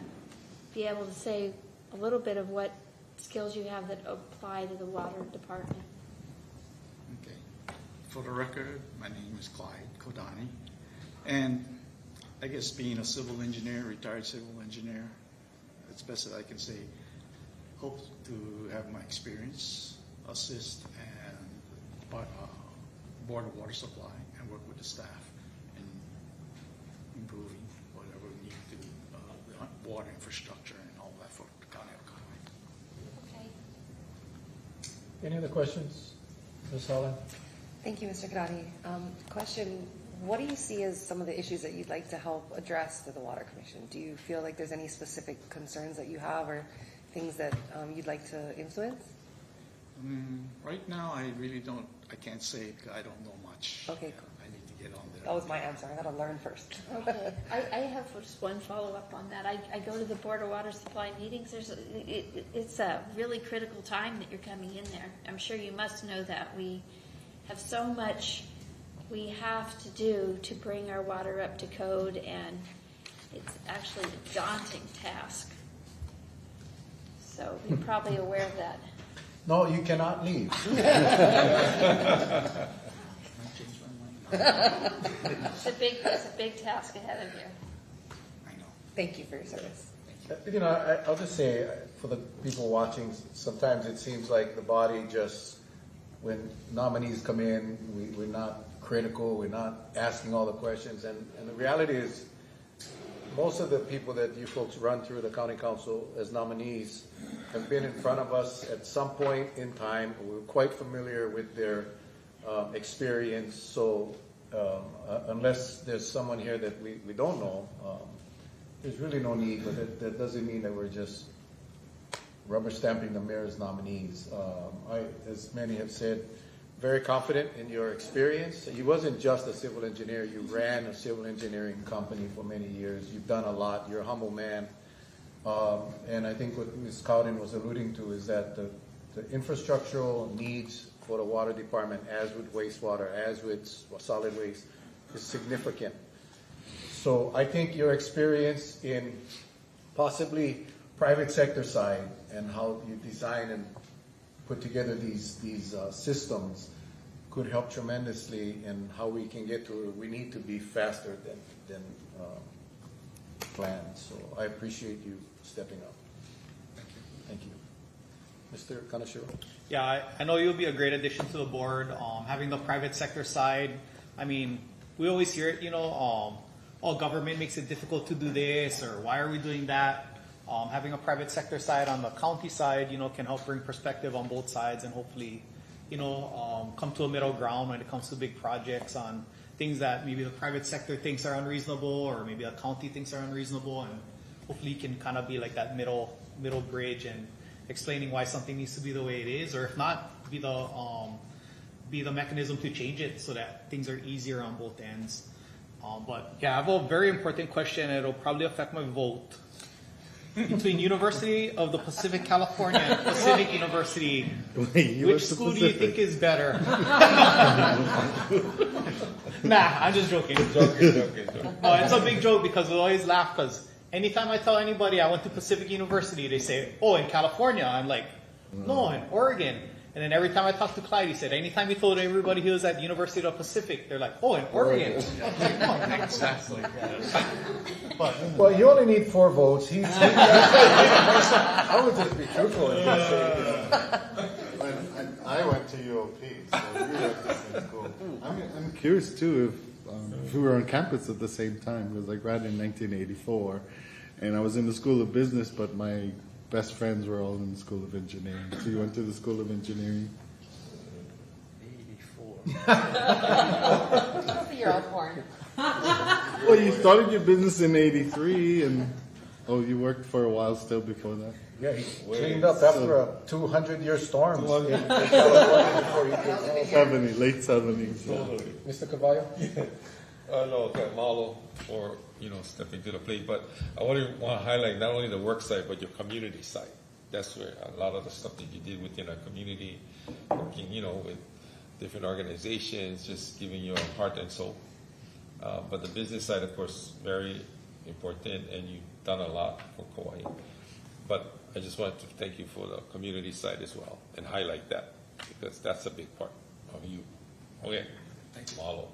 be able to say a little bit of what skills you have that apply to the water department. Okay. For the record, my name is Clyde Kodani, and I guess being a civil engineer, retired civil engineer, it's best that I can say, hope to have my experience, assist, and Board of Water Supply, and work with the staff in improving whatever we need to do, the water infrastructure and all that for the County of Kauai. Okay. Any other questions? Ms. Holland? Thank you, Mr. Kadani. Question, what do you see as some of the issues that you'd like to help address to the Water Commission? Do you feel like there's any specific concerns that you have or things that you'd like to influence? Right now, I really don't, I can't say, I don't know much. Okay, cool. I need to get on there. That was my answer. I got to learn first. Okay, I have just one follow-up on that. I go to the Board of Water Supply meetings. It's a really critical time that you're coming in there. I'm sure you must know that. We have so much we have to do to bring our water up to code, and it's actually a daunting task. So you're probably aware of that. No, you cannot leave. It's a big task ahead of you. Thank you for your service. You know, I'll just say, for the people watching, sometimes it seems like the body just, when nominees come in, we're not critical, we're not asking all the questions, and the reality is, most of the people that you folks run through the county council as nominees have been in front of us at some point in time. We're quite familiar with their experience, so unless there's someone here that we don't know, there's really no need, but that doesn't mean that we're just rubber stamping the mayor's nominees. As many have said, very confident in your experience. You wasn't just a civil engineer, you ran a civil engineering company for many years. You've done a lot, you're a humble man. And I think what Ms. Cowden was alluding to is that the infrastructural needs for the water department, as with wastewater, as with solid waste, is significant. So I think your experience in possibly private sector side and how you design and put together these systems could help tremendously in how we can get to where we need to be faster than planned. So I appreciate you stepping up. Thank you. Mr. Kanashiro? Yeah, I know you'll be a great addition to the board. Having the private sector side, I mean, we always hear it, government makes it difficult to do this, or why are we doing that? Having a private sector side on the county side, can help bring perspective on both sides and hopefully, come to a middle ground when it comes to big projects on things that maybe the private sector thinks are unreasonable or maybe the county thinks are unreasonable, and hopefully you can kind of be like that middle bridge and explaining why something needs to be the way it is, or if not, be the mechanism to change it so that things are easier on both ends. But yeah, I have a very important question, and it'll probably affect my vote. Between University of the Pacific California and Pacific University, which school do you think is better? Nah, I'm just joking. No, it's a big joke because we always laugh because anytime I tell anybody I went to Pacific University, they say, oh, in California. I'm like, no, in Oregon. And then every time I talk to Clyde, he said, anytime he told everybody he was at the University of the Pacific, they're like, oh, in Oregon. Exactly. Well, you only need 4 votes. I would just be truthful and just say, I went to UOP, so we were at the same school. I'm curious too if we were on campus at the same time, because I graduated in 1984, and I was in the School of Business, but my best friends were all in the School of Engineering. So you went to the School of Engineering? 84. You're all born. Well, you started your business in 83, and you worked for a while still before that? Yeah, he cleaned up after a 200-year storm in California before he came. Late 70s. Totally. Mr. Cavallo? No, Malo for stepping to the plate, but I want to highlight not only the work side but your community side. That's where a lot of the stuff that you did within our community, working with different organizations, just giving your heart and soul. But the business side, of course, very important, and you've done a lot for Kaua'i. But I just wanted to thank you for the community side as well and highlight that, because that's a big part of you. Okay, thank you. Mahalo.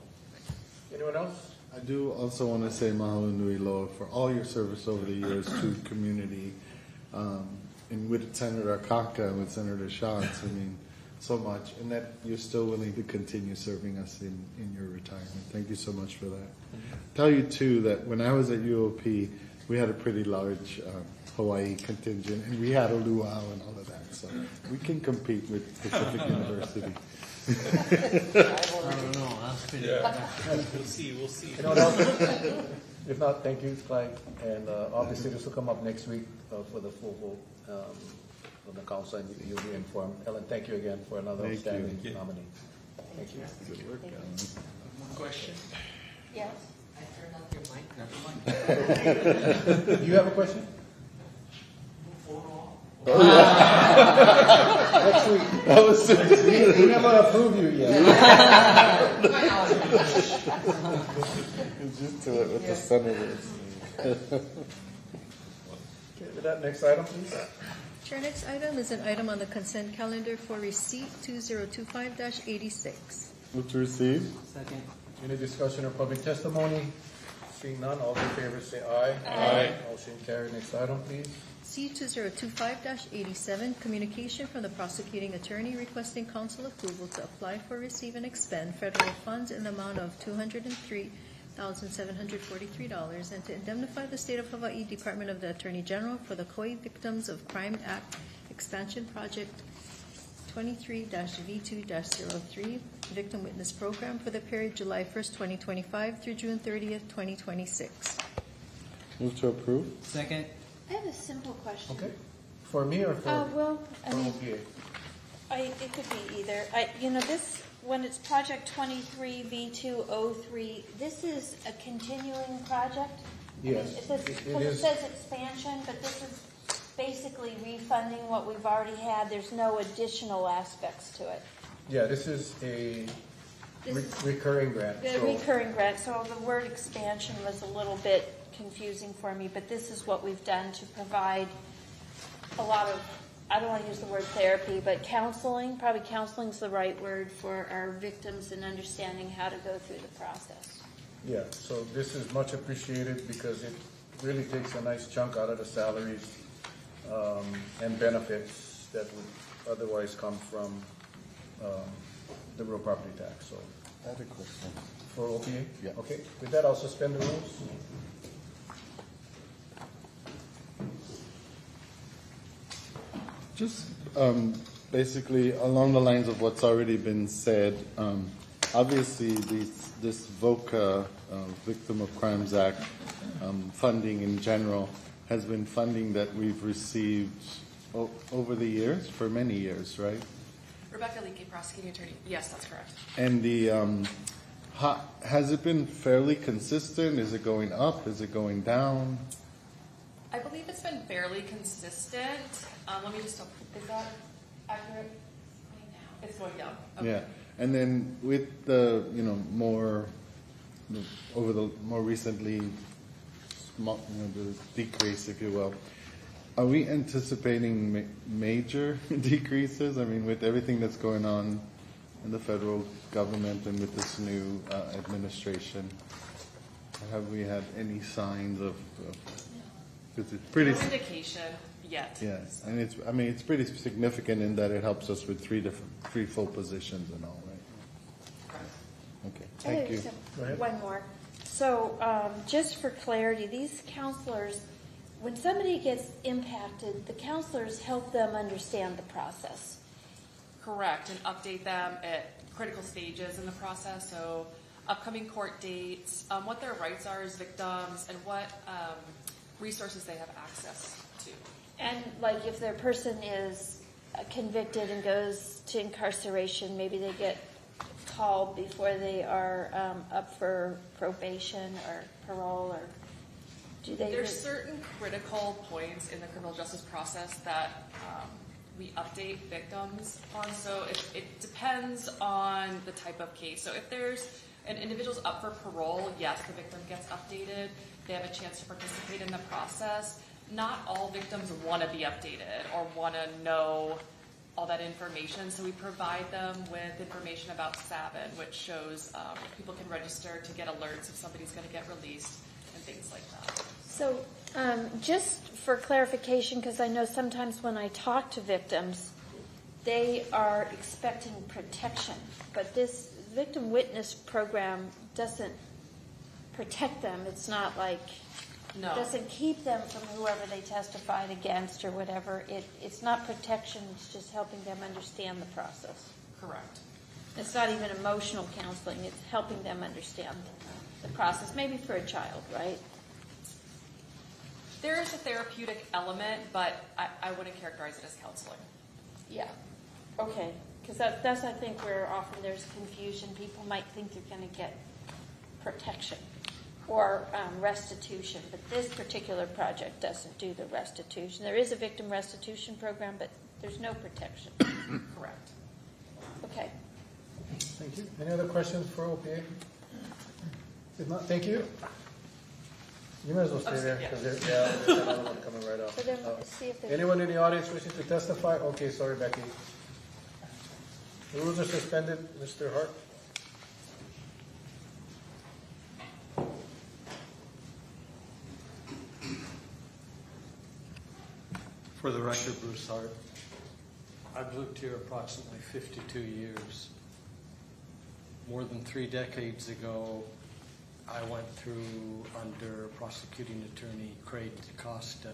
Anyone else? I do also want to say mahalo nui loa for all your service over the years to the community. And with Senator Akaka and with Senator Schatz, I mean, so much. And that you're still willing to continue serving us in your retirement. Thank you so much for that. Tell you, too, that when I was at UOP, we had a pretty large Hawaii contingent, and we had a luau and all of that. So we can compete with Pacific University. I don't know. We'll see. You know what else? If not, thank you, Clyde. And obviously this will come up next week for the full vote on the council, and you'll be informed. Ellen, thank you again for another outstanding nominee. Thank you. Good work, Ellen. Question? Yes? I turned off your mic. Never mind. You have a question? Next week. That was We never approved you yet. It's just to it with the senators. Okay, with that, next item, please. Chair, next item is an item on the consent calendar for receipt 2025-86. Move to receive. Second. Any discussion or public testimony? Seeing none, all in favor say aye. Aye. Motion carried. Next item, please. C 2025-87, communication from the prosecuting attorney requesting council approval to apply for, receive, and expend federal funds in the amount of $203,743 and to indemnify the State of Hawaii Department of the Attorney General for the Kaua'i Victims of Crime Act Expansion Project 23-V2-03 Victim Witness Program for the period July 1st, 2025 through June 30th, 2026. Move to approve. Second. I have a simple question. Okay. For me or for? Well, I for mean, OPA? it could be either. This, when it's project 23V203, this is a continuing project? Yes, It says, it because it is. says expansion, but this is basically refunding what we've already had. There's no additional aspects to it. Yeah, this is a This- recurring grant. The so- recurring grant, so the word expansion was a little bit confusing for me, but this is what we've done to provide a lot of, I don't want to use the word therapy, but counseling, probably counseling's the right word for our victims and understanding how to go through the process. Yeah, so this is much appreciated because it really takes a nice chunk out of the salaries and benefits that would otherwise come from the real property tax, so. I had a question. For OPA? Yeah. Okay, with that, I'll suspend the rules. Just basically along the lines of what's already been said, obviously this VOCA, Victim of Crimes Act, funding in general has been funding that we've received over the years, for many years, right? Rebecca Leakey, prosecuting attorney. Yes, that's correct. And the has it been fairly consistent? Is it going up? Is it going down? I believe it's been fairly consistent. Let me just, is that accurate? It's going down. Okay. Yeah, and then with the more recently, the decrease, if you will, are we anticipating major decreases? I mean, with everything that's going on in the federal government and with this new administration, have we had any signs of? Because it's pretty. No indication yet. Yes, and it's pretty significant in that it helps us with three full positions and all, right? Okay, thank you. Go ahead. One more. So, just for clarity, these counselors, when somebody gets impacted, the counselors help them understand the process. Correct, and update them at critical stages in the process. So, upcoming court dates, what their rights are as victims, and what resources they have access to. And like if their person is convicted and goes to incarceration, maybe they get called before they are up for probation or parole, or do they? There's certain critical points in the criminal justice process that we update victims on. So it depends on the type of case. So if there's an individual's up for parole, yes, the victim gets updated. They have a chance to participate in the process. Not all victims want to be updated or want to know all that information. So we provide them with information about SAVIN, which shows people can register to get alerts if somebody's going to get released and things like that. So just for clarification, because I know sometimes when I talk to victims, they are expecting protection, but this victim witness program doesn't protect them. It's not like, No. it doesn't keep them from whoever they testified against or whatever. It's not protection, it's just helping them understand the process. Correct. It's not even emotional counseling, it's helping them understand the process, maybe for a child, right? There is a therapeutic element, but I wouldn't characterize it as counseling. Yeah. Okay, because that's I think where often there's confusion. People might think they're going to get protection or restitution, but this particular project doesn't do the restitution. There is a victim restitution program, but there's no protection. Correct. Okay. Thank you. Any other questions for OPA? If not, thank you. You might as well stay there, because there's another one coming right up. So then see if there's... Anyone in the audience wishing to testify? Okay, sorry, Becky. The rules are suspended. Mr. Hart? For the record, Bruce Hart. I've lived here approximately 52 years. More than 3 decades ago, I went through, under prosecuting attorney Craig DaCosta,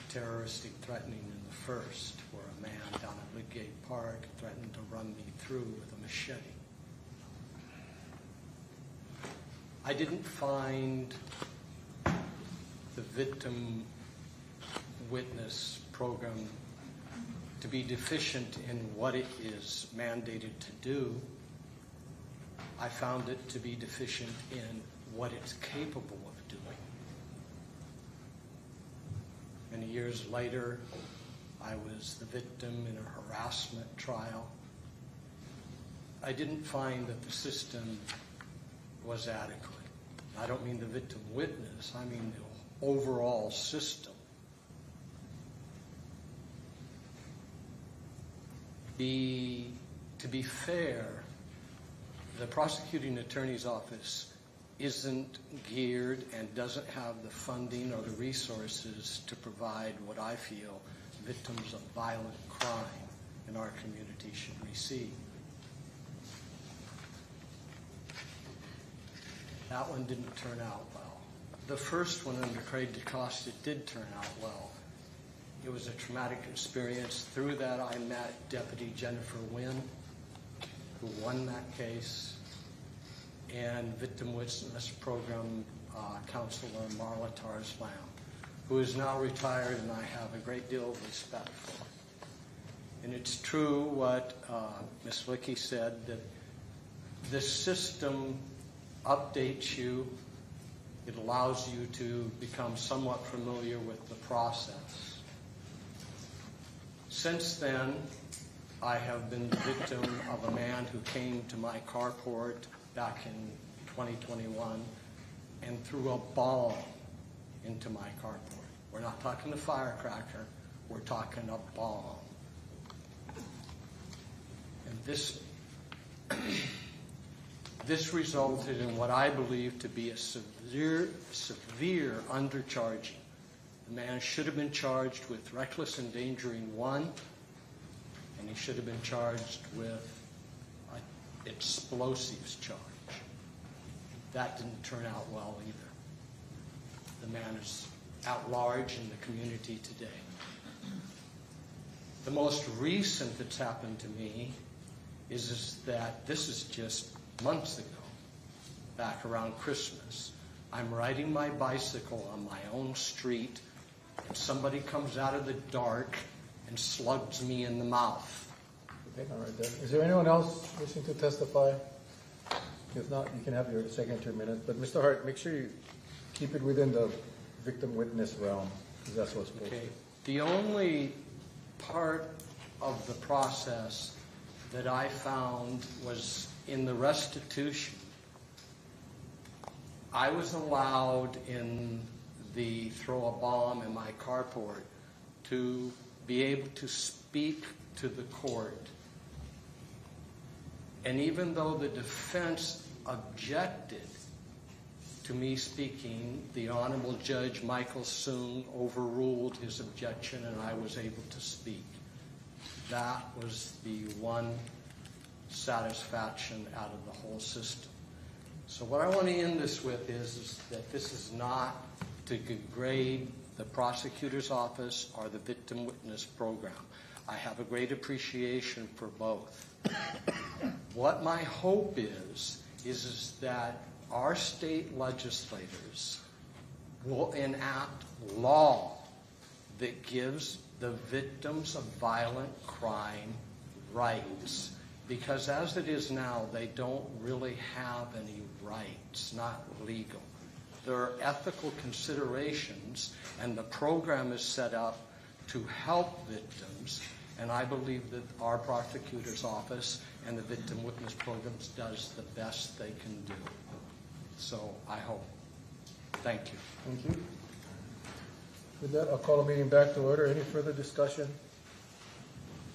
terroristic threatening in the first, where a man down at Woodgate Park threatened to run me through with a machete. I didn't find the victim witness program to be deficient in what it is mandated to do. I found it to be deficient in what it's capable of doing. Many years later, I was the victim in a harassment trial. I didn't find that the system was adequate. I don't mean the victim witness, I mean the overall system. To be fair, the prosecuting attorney's office isn't geared and doesn't have the funding or the resources to provide what I feel victims of violent crime in our community should receive. That one didn't turn out well. The first one under Craig DaCosta did turn out well. It was a traumatic experience. Through that, I met Deputy Jennifer Wynn, who won that case, and Victim Witness Program Counselor Marla Tarslam, who is now retired and I have a great deal of respect for. And it's true what Ms. Flicky said, that this system updates you. It allows you to become somewhat familiar with the process. Since then, I have been the victim of a man who came to my carport back in 2021 and threw a bomb into my carport. We're not talking a firecracker, we're talking a bomb. And this resulted in what I believe to be a severe undercharging. The man should have been charged with reckless endangering one, and he should have been charged with an explosives charge. That didn't turn out well either. The man is at large in the community today. The most recent that's happened to me is that this is just months ago, back around Christmas. I'm riding my bicycle on my own street, and somebody comes out of the dark and slugs me in the mouth. Okay, all right, then. Is there anyone else wishing to testify? If not, you can have your second 2 minutes. But Mr. Hart, make sure you keep it within the victim witness realm, because that's what's supposed to. Okay. The only part of the process that I found was in the restitution. I was allowed in the throw a bomb in my carport to be able to speak to the court. And even though the defense objected to me speaking, the Honorable Judge Michael Soong overruled his objection and I was able to speak. That was the one satisfaction out of the whole system. So what I want to end this with is that this is not to degrade the prosecutor's office or the victim witness program. I have a great appreciation for both. What my hope is that our state legislators will enact law that gives the victims of violent crime rights Because as it is now, they don't really have any rights, not legal. There are ethical considerations, and the program is set up to help victims, and I believe that our prosecutor's office and the victim witness programs does the best they can do. So I hope. Thank you. Thank you. With that, I'll call the meeting back to order. Any further discussion?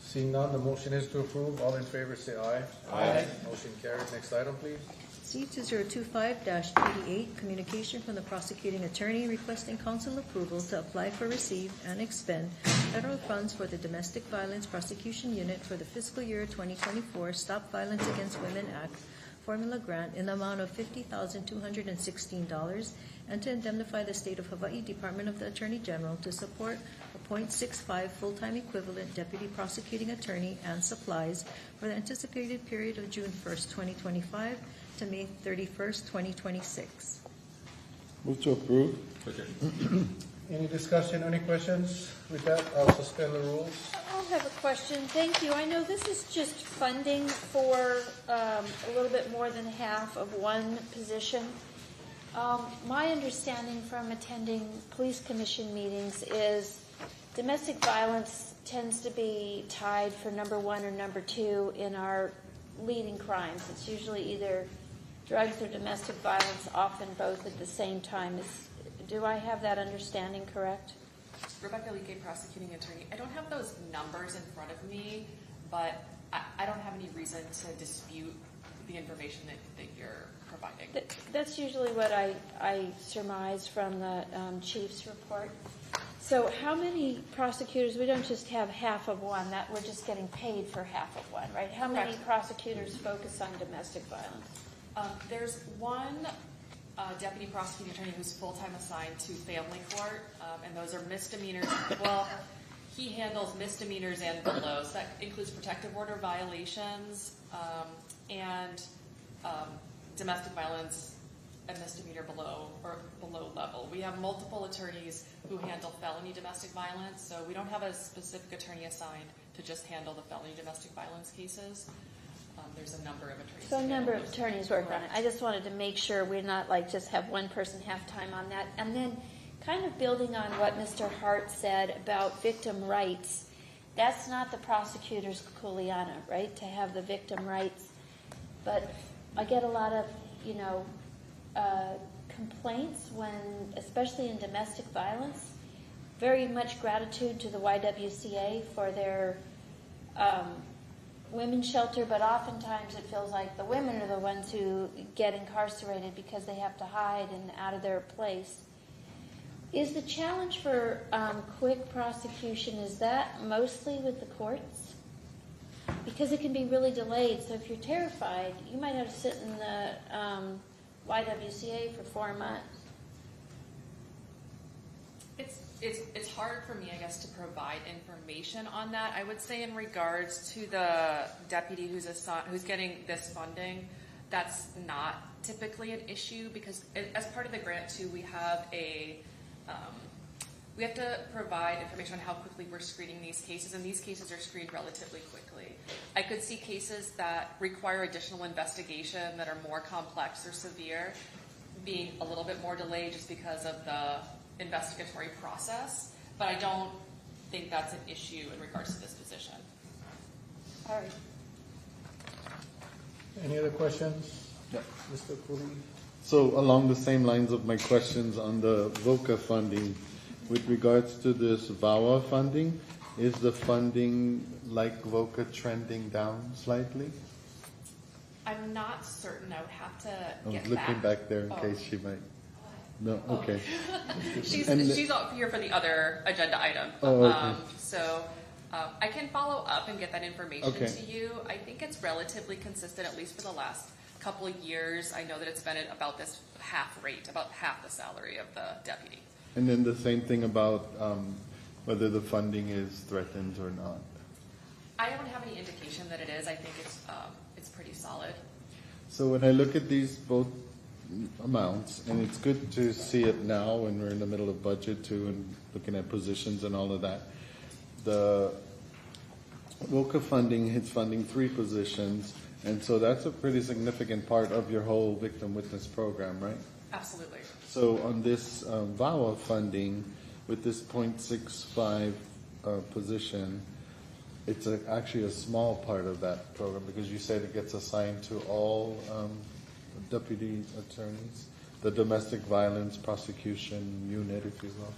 Seeing none, the motion is to approve. All in favor say aye. Aye. Motion carried. Next item, please. C2025-88, communication from the prosecuting attorney requesting council approval to apply for, receive, and expend federal funds for the Domestic Violence Prosecution Unit for the fiscal year 2024 Stop Violence Against Women Act formula grant in the amount of $50,216 and to indemnify the State of Hawaii Department of the Attorney General to support a .65 full-time equivalent deputy prosecuting attorney and supplies for the anticipated period of June 1st, 2025 to May 31st, 2026. Move to approve. Any discussion, any questions? With that, I'll suspend the rules. I'll have a question. Thank you. I know this is just funding for a little bit more than half of one position. My understanding from attending police commission meetings is domestic violence tends to be tied for number one or number two in our leading crimes. It's usually either drugs or domestic violence, often both at the same time. Do I have that understanding correct? Rebecca Leakey, prosecuting attorney. I don't have those numbers in front of me, but I don't have any reason to dispute the information that you're providing. That's usually what I surmise from the chief's report. So how many prosecutors, we don't just have half of one, that we're just getting paid for half of one, right? How many prosecutors focus on domestic violence? There's one deputy prosecuting attorney who's full-time assigned to family court, and those are misdemeanors. Well, he handles misdemeanors and below, so that includes protective order violations and domestic violence and misdemeanor below level. We have multiple attorneys who handle felony domestic violence, so we don't have a specific attorney assigned to just handle the felony domestic violence cases. There's a number of attorneys. So a number of attorneys work on it. I just wanted to make sure we're not like just have one person half time on that. And then kind of building on what Mr. Hart said about victim rights, that's not the prosecutor's kuleana, right, to have the victim rights. But I get a lot of, complaints when, especially in domestic violence, very much gratitude to the YWCA for their women's shelter, but oftentimes it feels like the women are the ones who get incarcerated because they have to hide and out of their place. Is the challenge for quick prosecution, is that mostly with the courts? Because it can be really delayed, so if you're terrified, you might have to sit in the YWCA for 4 months. It's hard for me, I guess, to provide information on that. I would say in regards to the deputy who's getting this funding, that's not typically an issue because as part of the grant too, we have we have to provide information on how quickly we're screening these cases, and these cases are screened relatively quickly. I could see cases that require additional investigation that are more complex or severe being a little bit more delayed just because of the investigatory process, but I don't think that's an issue in regards to this position. All right. Any other questions? Yeah. Mr. Cooley? So along the same lines of my questions on the VOCA funding, with regards to this VAWA funding, is the funding like VOCA trending down slightly? I'm not certain. I would have to I get was looking back there in Oh. case she might. No, okay. She's up here for the other agenda item. Oh, okay. So I can follow up and get that information Okay. to you. I think it's relatively consistent, at least for the last couple of years. I know that it's been at about this half rate, about half the salary of the deputy. And then the same thing about whether the funding is threatened or not. I don't have any indication that it is. I think it's pretty solid. So when I look at these both amounts, and it's good to see it now when we're in the middle of budget too and looking at positions and all of that, WOCA funding is funding 3 positions, and so that's a pretty significant part of your whole victim witness program, right? Absolutely. So on this VAWA funding, with this .65 position, it's actually a small part of that program because you said it gets assigned to all deputy attorneys, the domestic violence prosecution unit, if you will.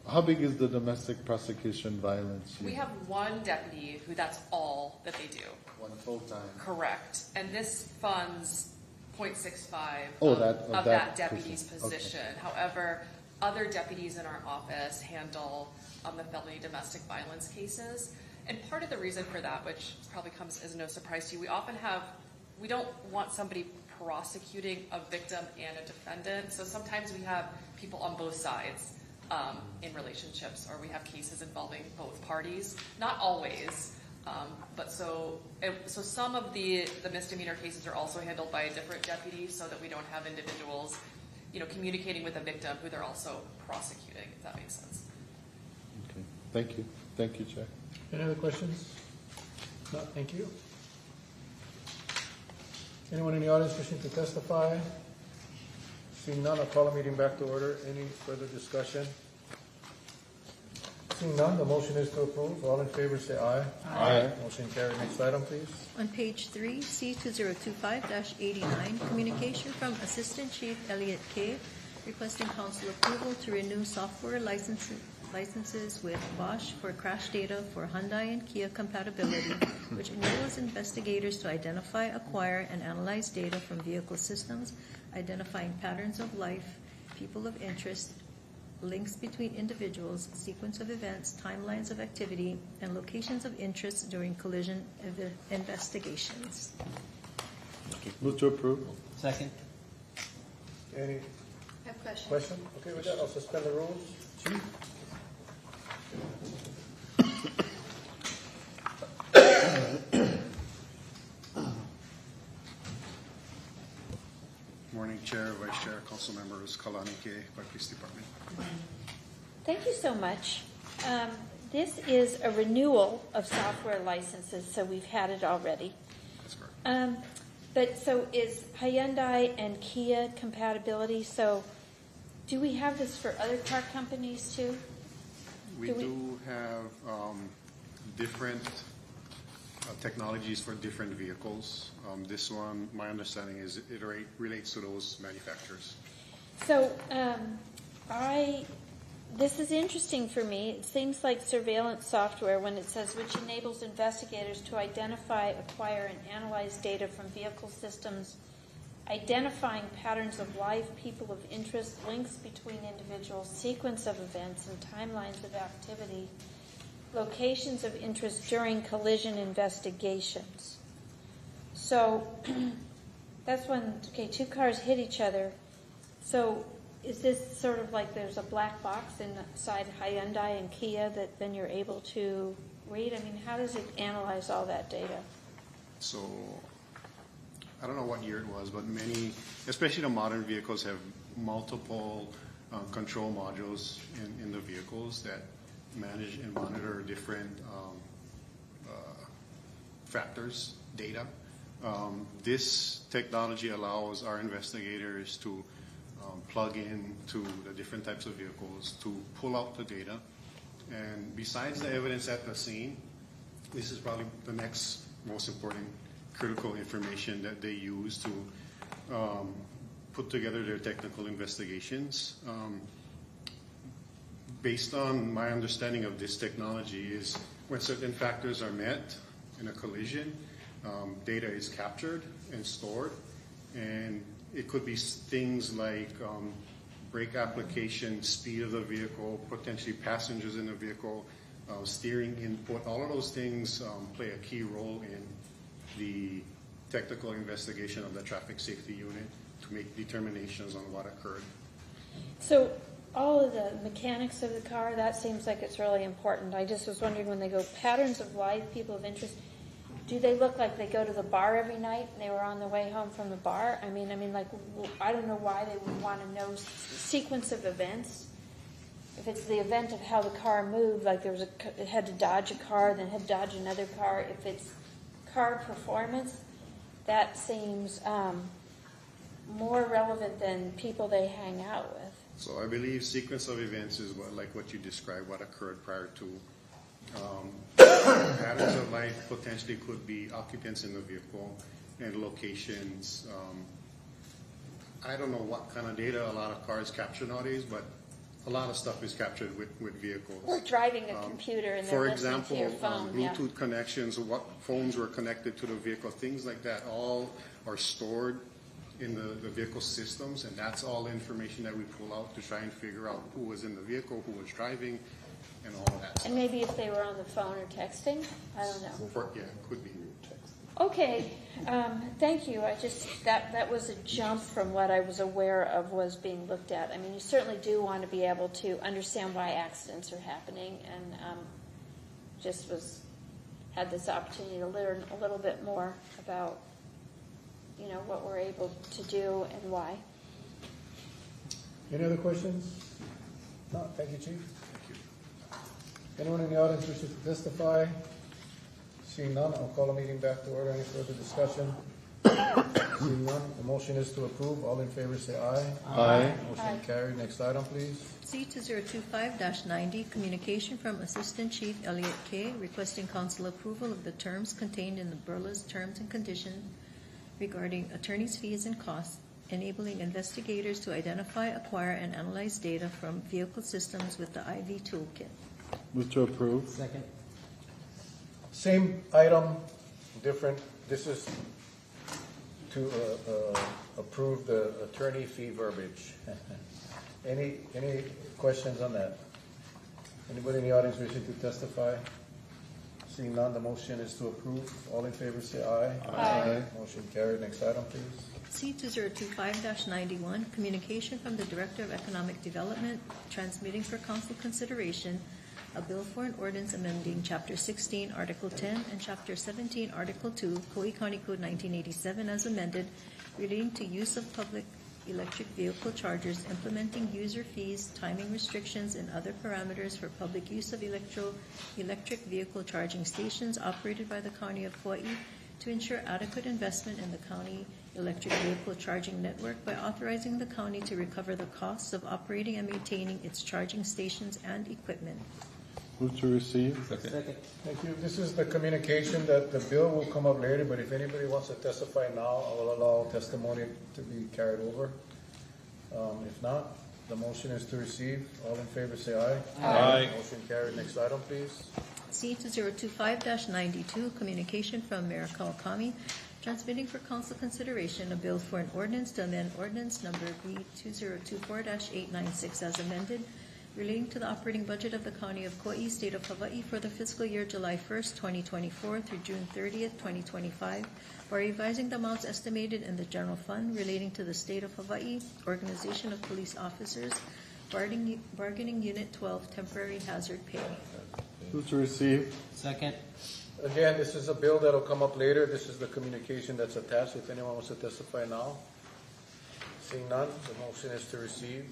How big is the domestic prosecution violence unit? We have one deputy who that's all that they do. One full-time. Correct. And this funds 0.65 of that deputy's position. position. Okay. However, other deputies in our office handle the felony domestic violence cases. And part of the reason for that, which probably comes as no surprise to you, we don't want somebody prosecuting a victim and a defendant. So sometimes we have people on both sides in relationships, or we have cases involving both parties. Not always, but so some of the misdemeanor cases are also handled by a different deputy, so that we don't have individuals, communicating with a victim who they're also prosecuting. If that makes sense. Okay. Thank you. Thank you, Chair. Any other questions? No, thank you. Anyone in the audience wishing to testify? Seeing none, I'll call the meeting back to order. Any further discussion? Seeing none, the motion is to approve. All in favor say aye. Aye. Motion carried. Next item, please. On page 3, C2025-89, communication from Assistant Chief Elliot K. requesting council approval to renew software licenses with Bosch for crash data for Hyundai and Kia compatibility, which enables investigators to identify, acquire, and analyze data from vehicle systems, identifying patterns of life, people of interest, links between individuals, sequence of events, timelines of activity, and locations of interest during collision investigations. Move to approve. Second. Any I have questions. question? Okay, with that, I'll suspend the rules. Chief? Morning, Chair, Vice Chair, Council Members, Kalani K, Police Department. Thank you so much. This is a renewal of software licenses, so we've had it already. That's correct. But so is Hyundai and Kia compatibility? So do we have this for other car companies too? We do have different technologies for different vehicles. This one, my understanding is it relates to those manufacturers. So this is interesting for me. It seems like surveillance software when it says which enables investigators to identify, acquire, and analyze data from vehicle systems, identifying patterns of life, people of interest, links between individuals, sequence of events, and timelines of activity, locations of interest during collision investigations. So that's when, two cars hit each other. So is this sort of like there's a black box inside Hyundai and Kia that then you're able to read? I mean, how does it analyze all that data? So I don't know what year it was, but many, especially the modern vehicles, have multiple control modules in the vehicles that manage and monitor different factors, data. This technology allows our investigators to plug in to the different types of vehicles to pull out the data. And besides the evidence at the scene, this is probably the next most important critical information that they use to put together their technical investigations. Based on my understanding of this technology is when certain factors are met in a collision, data is captured and stored, and it could be things like brake application, speed of the vehicle, potentially passengers in the vehicle, steering input. All of those things play a key role in the technical investigation of the traffic safety unit to make determinations on what occurred. So all of the mechanics of the car, that seems like it's really important. I just was wondering when they go patterns of life, people of interest, do they look like they go to the bar every night and they were on their way home from the bar? I mean, like, I don't know why they would want to know sequence of events. if it's the event of how the car moved, like it had to dodge a car, then had to dodge another car. If it's car performance, that seems more relevant than people they hang out with. So I believe sequence of events is what you described, what occurred prior to. Patterns of life potentially could be occupants in the vehicle and locations. I don't know what kind of data a lot of cars capture nowadays, but a lot of stuff is captured with vehicles. Or driving a computer and they're For listening example, to your phone. Bluetooth connections, what phones were connected to the vehicle, things like that, all are stored in the vehicle systems, and that's all the information that we pull out to try and figure out who was in the vehicle, who was driving, and all of that. And maybe if they were on the phone or texting, I don't know. Yeah, could be. Okay, thank you. That was a jump from what I was aware of was being looked at. I mean, you certainly do want to be able to understand why accidents are happening, and had this opportunity to learn a little bit more about, what we're able to do and why. Any other questions? No, thank you, Chief. Thank you. Anyone in the audience wishes to testify? Seeing none, I'll call the meeting back to order. Any further discussion? Seeing none, the motion is to approve. All in favor say aye. Aye. Motion carried. Next item, please. C2025-90, communication from Assistant Chief Elliot K. requesting council approval of the terms contained in the BURLA's terms and conditions regarding attorney's fees and costs, enabling investigators to identify, acquire, and analyze data from vehicle systems with the IV toolkit. Move to approve. Second. Same item, different. This is to approve the attorney fee verbiage. Any questions on that? Anybody in the audience wishing to testify? Seeing none, the motion is to approve. All in favor say aye. Aye. Motion carried. Next item, please. C2025-91, communication from the Director of Economic Development, transmitting for council consideration a bill for an ordinance amending Chapter 16, Article 10, and Chapter 17, Article 2, Kaua'i County Code 1987 as amended, relating to use of public electric vehicle chargers, implementing user fees, timing restrictions, and other parameters for public use of electric vehicle charging stations operated by the County of Kaua'i to ensure adequate investment in the county electric vehicle charging network by authorizing the county to recover the costs of operating and maintaining its charging stations and equipment. Move to receive. Second. Thank you. This is the communication that the bill will come up later, but if anybody wants to testify now, I will allow testimony to be carried over. If not, the motion is to receive. All in favor say aye. Aye. Motion carried. Next item, please. C2025-92, communication from Mayor Kaua'i, transmitting for council consideration a bill for an ordinance to amend ordinance number B2024-896 as amended, relating to the operating budget of the County of Kaua'i, State of Hawaii for the fiscal year July 1st, 2024 through June 30th, 2025, by revising the amounts estimated in the general fund relating to the State of Hawaii Organization of Police Officers, Bargaining Unit 12, Temporary Hazard Pay. Move to receive. Second. Again, this is a bill that will come up later. This is the communication that's attached. If anyone wants to testify now. Seeing none, the motion is to receive.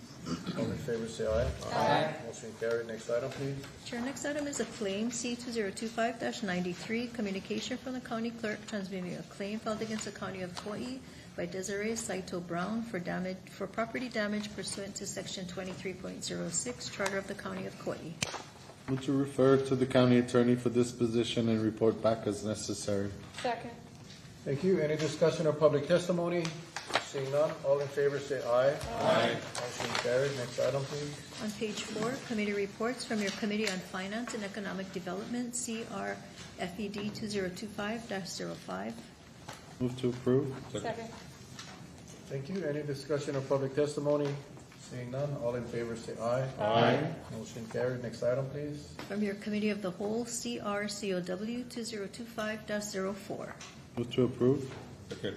All in favor say aye. Aye. Motion carried. Next item, please. Chair, next item is a claim, C2025-93, communication from the county clerk transmitting a claim filed against the County of Kaua'i by Desiree Saito Brown for property damage pursuant to Section 23.06 Charter of the County of Kaua'i. Move to refer to the county attorney for disposition and report back as necessary. Second. Thank you. Any discussion or public testimony? Seeing none, all in favor say aye. Aye. Motion carried. Next item, please. On page 4, committee reports from your Committee on Finance and Economic Development, CRFED 2025-05. Move to approve. Second. Thank you. Any discussion or public testimony? Seeing none, all in favor say aye. Aye. Motion carried. Next item, please. From your Committee of the Whole, CRCOW 2025-04. Move to approve. Second.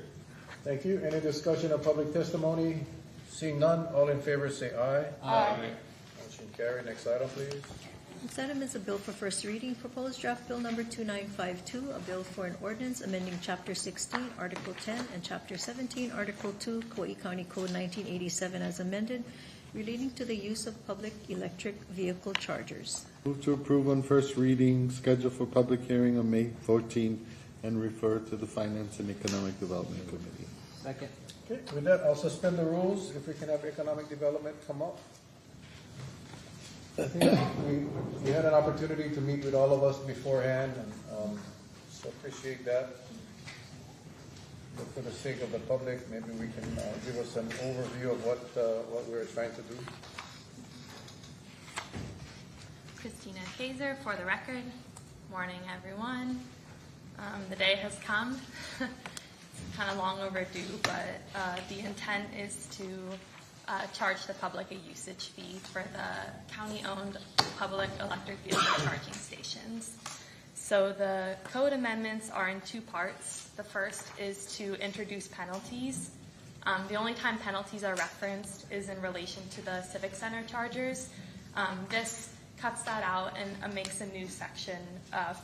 Thank you. Any discussion or public testimony? Seeing none, all in favor say aye. Aye. Motion carried. Next item, please. This item is a bill for first reading, proposed draft bill number 2952, a bill for an ordinance amending Chapter 16, Article 10, and Chapter 17, Article 2, Kaua'i County Code 1987 as amended, relating to the use of public electric vehicle chargers. Move to approve on first reading, schedule for public hearing on May 14th, and refer to the Finance and Economic Development Committee. Second. Okay, with that, I'll suspend the rules if we can have economic development come up. I think we had an opportunity to meet with all of us beforehand, and so appreciate that. But for the sake of the public, maybe we can give us an overview of what we're trying to do. Christina Kaiser for the record. Morning, everyone. The day has come. It's kind of long overdue, but the intent is to charge the public a usage fee for the county-owned public electric vehicle charging stations. So the code amendments are in two parts. The first is to introduce penalties. The only time penalties are referenced is in relation to the Civic Center chargers. This cuts that out and makes a new section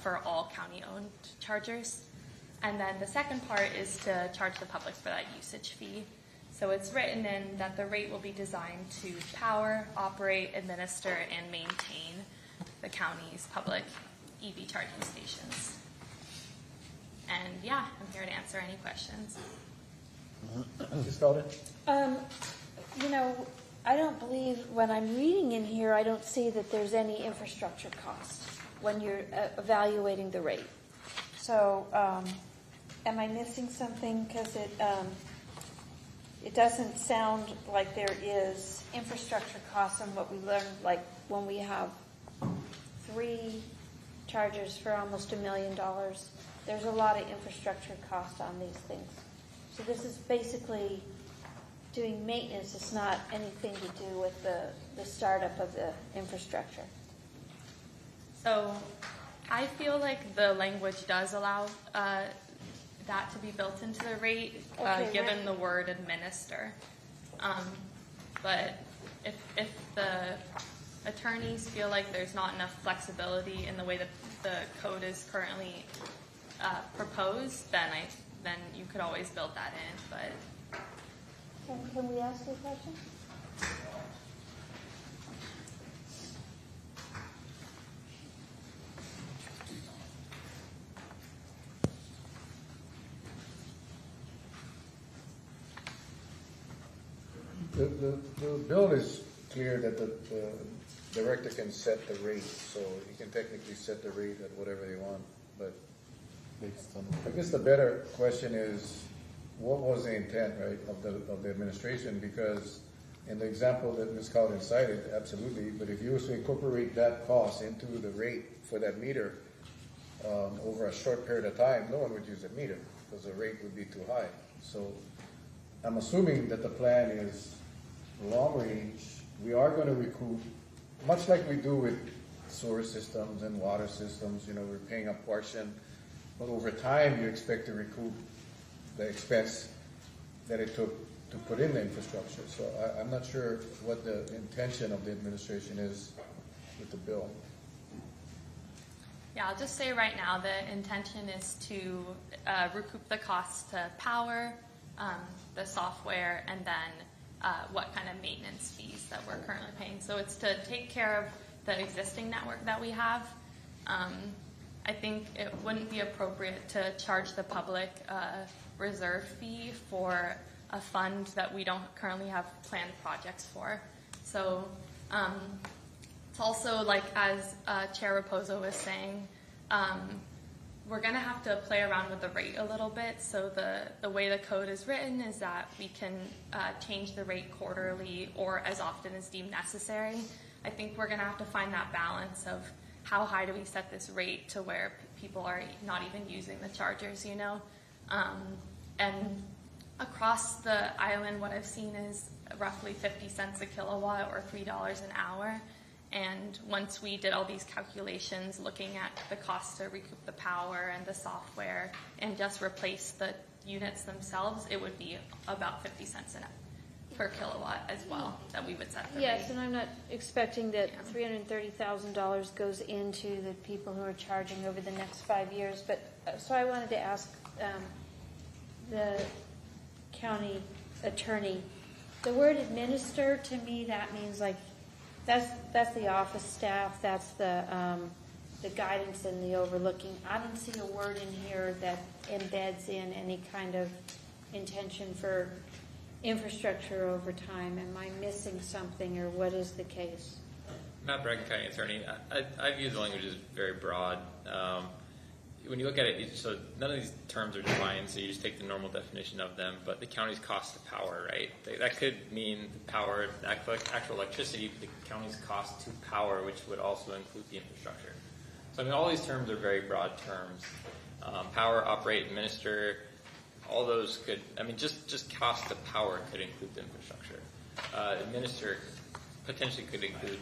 for all county-owned chargers. And then the second part is to charge the public for that usage fee. So it's written in that the rate will be designed to power, operate, administer, and maintain the county's public EV charging stations. And yeah, I'm here to answer any questions. Ms. Golden? You know, I don't believe, when I'm reading in here, I don't see that there's any infrastructure cost when you're evaluating the rate. So, am I missing something? Because it doesn't sound like there is infrastructure costs on what we learned, like when we have 3 chargers for almost $1 million. There's a lot of infrastructure cost on these things. So this is basically doing maintenance. It's not anything to do with the startup of the infrastructure. So I feel like the language does allow that to be built into the rate, given right. the word administer. But if the attorneys feel like there's not enough flexibility in the way that the code is currently proposed, then you could always build that in. But can we ask you a question? The bill is clear that the director can set the rate, so he can technically set the rate at whatever they want. But I guess the better question is, what was the intent, right, of the administration? Because in the example that Ms. Cowden cited, absolutely. But if you were to incorporate that cost into the rate for that meter over a short period of time, no one would use that meter because the rate would be too high. So I'm assuming that the plan is long range. We are going to recoup, much like we do with sewer systems and water systems. You know, we're paying a portion, but over time you expect to recoup the expense that it took to put in the infrastructure. So I'm not sure what the intention of the administration is with the bill. yeah, I'll just say right now the intention is to recoup the cost to power, the software, and then what kind of maintenance fees that we're currently paying. So it's to take care of the existing network that we have. I think it wouldn't be appropriate to charge the public a reserve fee for a fund that we don't currently have planned projects for. So it's also, like as Chair Raposo was saying, we're going to have to play around with the rate a little bit. So the way the code is written is that we can change the rate quarterly or as often as deemed necessary. I think we're going to have to find that balance of how high do we set this rate to where people are not even using the chargers, you know? And across the island, what I've seen is roughly 50 cents a kilowatt or $3 an hour. And once we did all these calculations looking at the cost to recoup the power and the software and just replace the units themselves, it would be about 50 cents per kilowatt as well that we would set the Yes, rate. and I'm not expecting that $330,000 goes into the people who are charging over the next 5 years. But so I wanted to ask the county attorney, The word administer, to me, that means like, that's the office staff, that's the guidance and the overlooking. I don't see a word in here that embeds in any kind of intention for infrastructure over time. Am I missing something, or what is the case? Matt Bragg, County Attorney. I view the language as very broad. When you look at it, so none of these terms are defined, so you just take the normal definition of them, but the county's cost of power, right? That could mean the power, actual electricity, the county's cost to power, which would also include the infrastructure. So, I mean, all these terms are very broad terms. Power, operate, administer, all those could, I mean, just cost of power could include the infrastructure. Administer potentially could include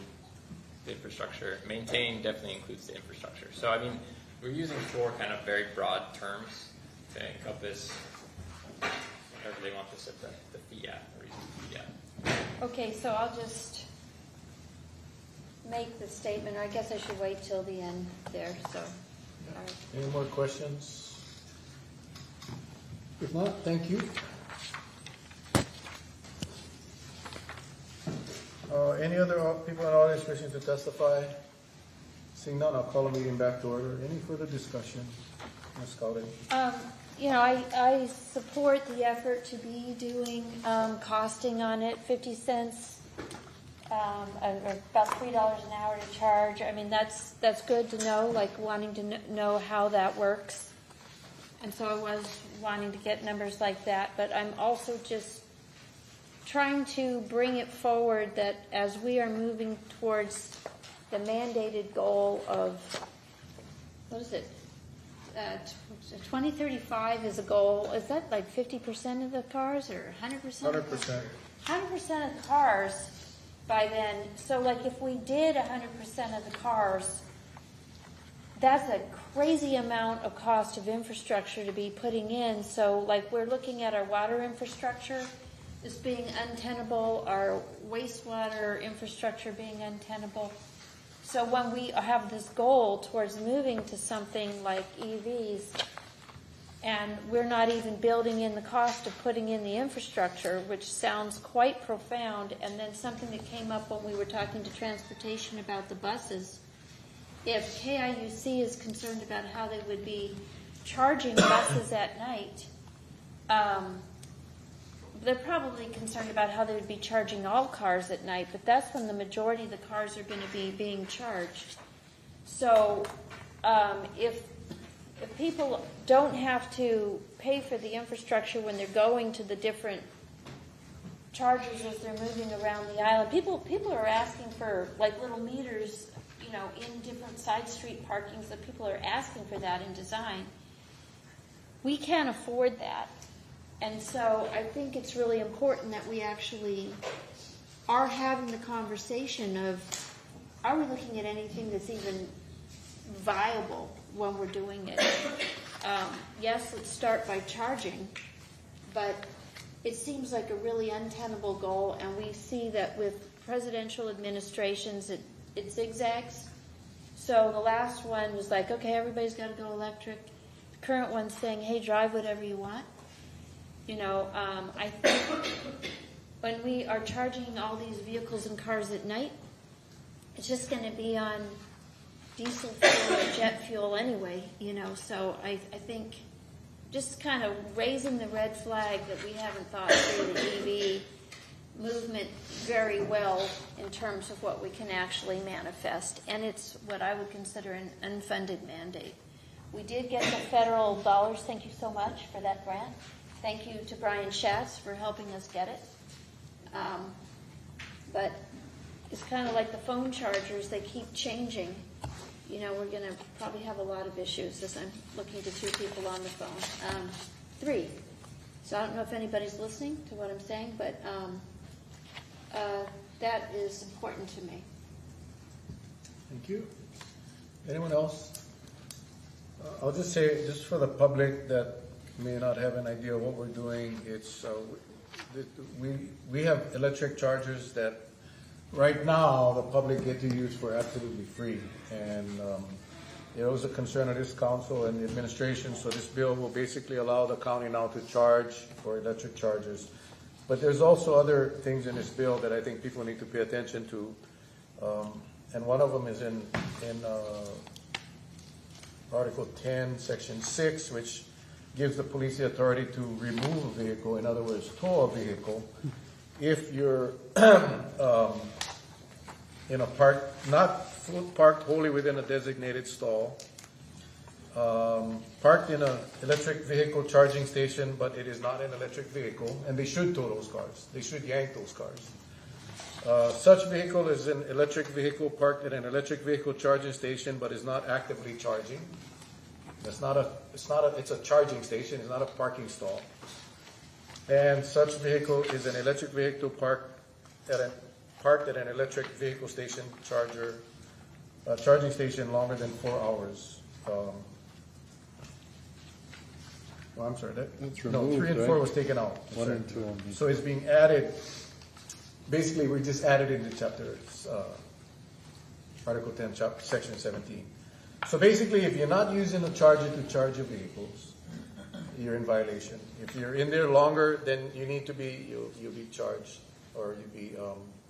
the infrastructure. Maintain definitely includes the infrastructure. So, I mean, we're using 4 kind of very broad terms to encompass whatever they want to set the fee at, or use the fee at. Okay, so I'll just make the statement. I guess I should wait till the end there, so. All right. Any more questions? If not, thank you. Any other people in the audience wishing to testify? Seeing none, I'll call the meeting back to order. Any further discussion? Ms. Kaua'i? You know, I support the effort to be doing costing on it, 50 cents, or about $3 an hour to charge. I mean, that's good to know, like wanting to know how that works. And so I was wanting to get numbers like that, but I'm also just trying to bring it forward that as we are moving towards the mandated goal of, what is it, 2035 is a goal. Is that like 50% of the cars or 100%? 100%. 100% of the cars by then. So like if we did 100% of the cars, that's a crazy amount of cost of infrastructure to be putting in. So like we're looking at our water infrastructure as being untenable, our wastewater infrastructure being untenable. So when we have this goal towards moving to something like EVs, and we're not even building in the cost of putting in the infrastructure, which sounds quite profound, and then something that came up when we were talking to transportation about the buses, if KIUC is concerned about how they would be charging buses at night, they're probably concerned about how they would be charging all cars at night, but that's when the majority of the cars are going to be being charged. So if people don't have to pay for the infrastructure when they're going to the different chargers as they're moving around the island, people are asking for like little meters, you know, in different side street parkings, that people are asking for that in design. We can't afford that. And so I think it's really important that we actually are having the conversation of, are we looking at anything that's even viable when we're doing it? Yes, let's start by charging, but it seems like a really untenable goal, and we see that with presidential administrations, it zigzags. So the last one was like, okay, everybody's got to go electric. The current one's saying, hey, drive whatever you want. You know, I think when we are charging all these vehicles and cars at night, it's just going to be on diesel fuel or jet fuel anyway, you know. So I think just kind of raising the red flag that we haven't thought through the EV movement very well in terms of what we can actually manifest. And it's what I would consider an unfunded mandate. We did get the federal dollars. Thank you so much for that grant. Thank you to Brian Schatz for helping us get it. But it's kind of like the phone chargers. They keep changing. You know, we're going to probably have a lot of issues as I'm looking to 2 people on the phone. 3. So I don't know if anybody's listening to what I'm saying, but that is important to me. Thank you. Anyone else? I'll just say, just for the public that may not have an idea of what we're doing, it's we have electric chargers that right now the public get to use for absolutely free, and it was a concern of this council and the administration. So this bill will basically allow the county now to charge for electric chargers But there's also other things in this bill that I think people need to pay attention to. And one of them is in Article 10, Section 6, which gives the police the authority to remove a vehicle, in other words, tow a vehicle, if you're in a park, not parked wholly within a designated stall, parked in an electric vehicle charging station, but it is not an electric vehicle, and they should tow those cars. They should yank those cars. Such vehicle is an electric vehicle parked at an electric vehicle charging station, but is not actively charging. It's a charging station. It's not a parking stall. And such vehicle is an electric vehicle parked at an electric vehicle station charging station longer than 4 hours. I'm sorry. That's No, removed, 3 and 4 right? was taken out. 1 and 2 only. So it's being added. Basically, we just added into chapter Article 10, Section 17. So basically, if you're not using a charger to charge your vehicles, you're in violation. If you're in there longer, then you need to you'll be charged, or you'll be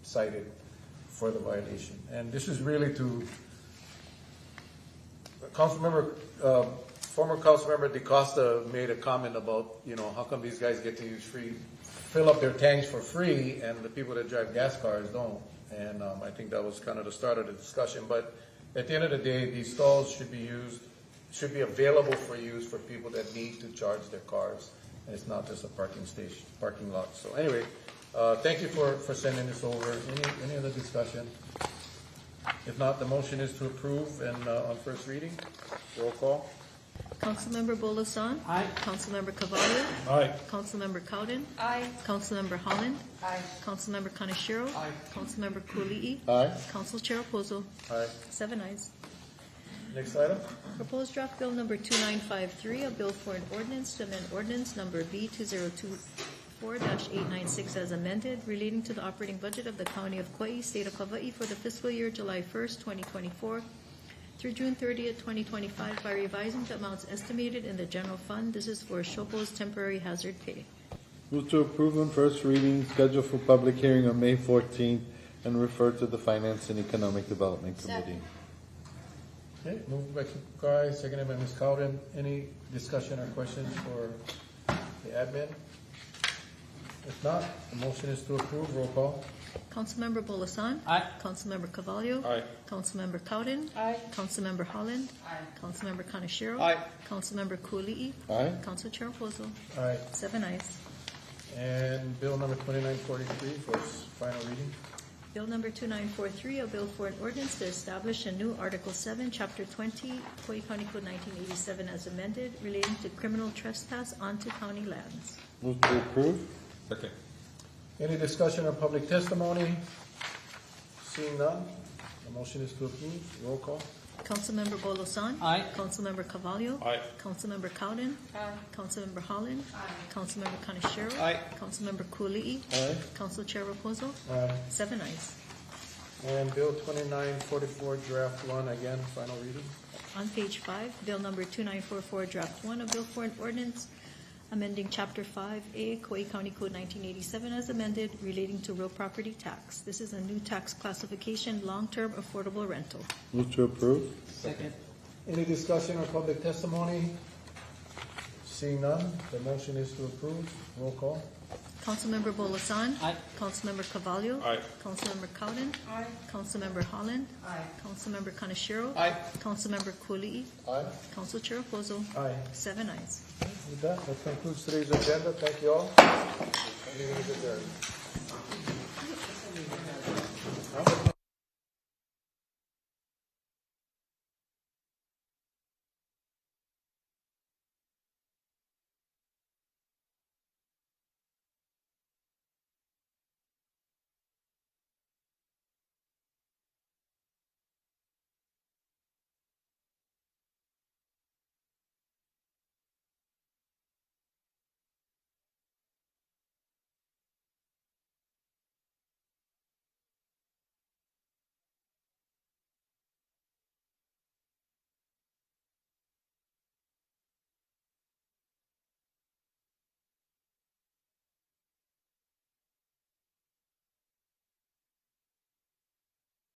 cited for the violation. And this is really to former Councilmember DeCosta made a comment about, how come these guys get to fill up their tanks for free, and the people that drive gas cars don't. And I think that was kind of the start of the discussion. But at the end of the day, these stalls should be available for use for people that need to charge their cars, and it's not just a parking lot. So anyway, thank you for sending this over. Any other discussion? If not, the motion is to approve and on first reading. Roll call. Councilmember Bolasan? Aye. Councilmember Cavallo? Aye. Councilmember Cowden? Aye. Councilmember Holland? Aye. Councilmember Kaneshiro? Aye. Councilmember Kuli'i? Aye. Council Chair Opozo? Aye. 7 ayes. Next item. Proposed draft bill number 2953, a bill for an ordinance to amend ordinance number B 2024-896 as amended, relating to the operating budget of the County of Kaua'i, State of Kaua'i for the fiscal year July 1st, 2024 through June 30th, 2025 by revising the amounts estimated in the general fund. This is for Shopo's temporary hazard pay. Move to approve on first reading, scheduled for public hearing on May 14th, and refer to the Finance and Economic Development Committee. Okay, moved by Kaua'i, seconded by Ms. Cowden. Any discussion or questions for the admin? If not, the motion is to approve. Roll call. Councilmember Bolasan? Aye. Councilmember Cavallo? Aye. Councilmember Cowden? Aye. Councilmember Holland? Aye. Councilmember Kaneshiro? Aye. Councilmember Kuli'i? Aye. Council Chair Opozo? Aye. 7 ayes. And bill number 2943 for its final reading. Bill number 2943, a bill for an ordinance to establish a new Article 7, Chapter 20, Kauai County Code 1987 as amended, relating to criminal trespass onto county lands. Move to approve. Second. Any discussion or public testimony? Seeing none, the motion is to approve. Roll call. Councilmember Bolasan? Aye. Councilmember Cavallo? Aye. Councilmember Cowden? Aye. Councilmember Holland? Aye. Councilmember Kaneshiro? Aye. Councilmember Kuli'i? Aye. Council Chair Raposo? Aye. 7 ayes. And bill 2944, draft 1, again, final reading. On page 5, bill number 2944, draft 1, a bill for an ordinance amending Chapter 5A, Kauai County Code 1987 as amended, relating to real property tax. This is a new tax classification, long-term affordable rental. Move to approve. Second. Any discussion or public testimony? Seeing none, the motion is to approve. Roll call. Councilmember Bolasan? Aye. Councilmember Cavallo? Aye. Councilmember Cowden? Aye. Councilmember Holland? Aye. Councilmember Kaneshiro? Aye. Councilmember Kuli'i? Aye. Council Chair Opozo? Aye. 7 ayes. With that concludes today's agenda. Thank you all. Meeting is adjourned.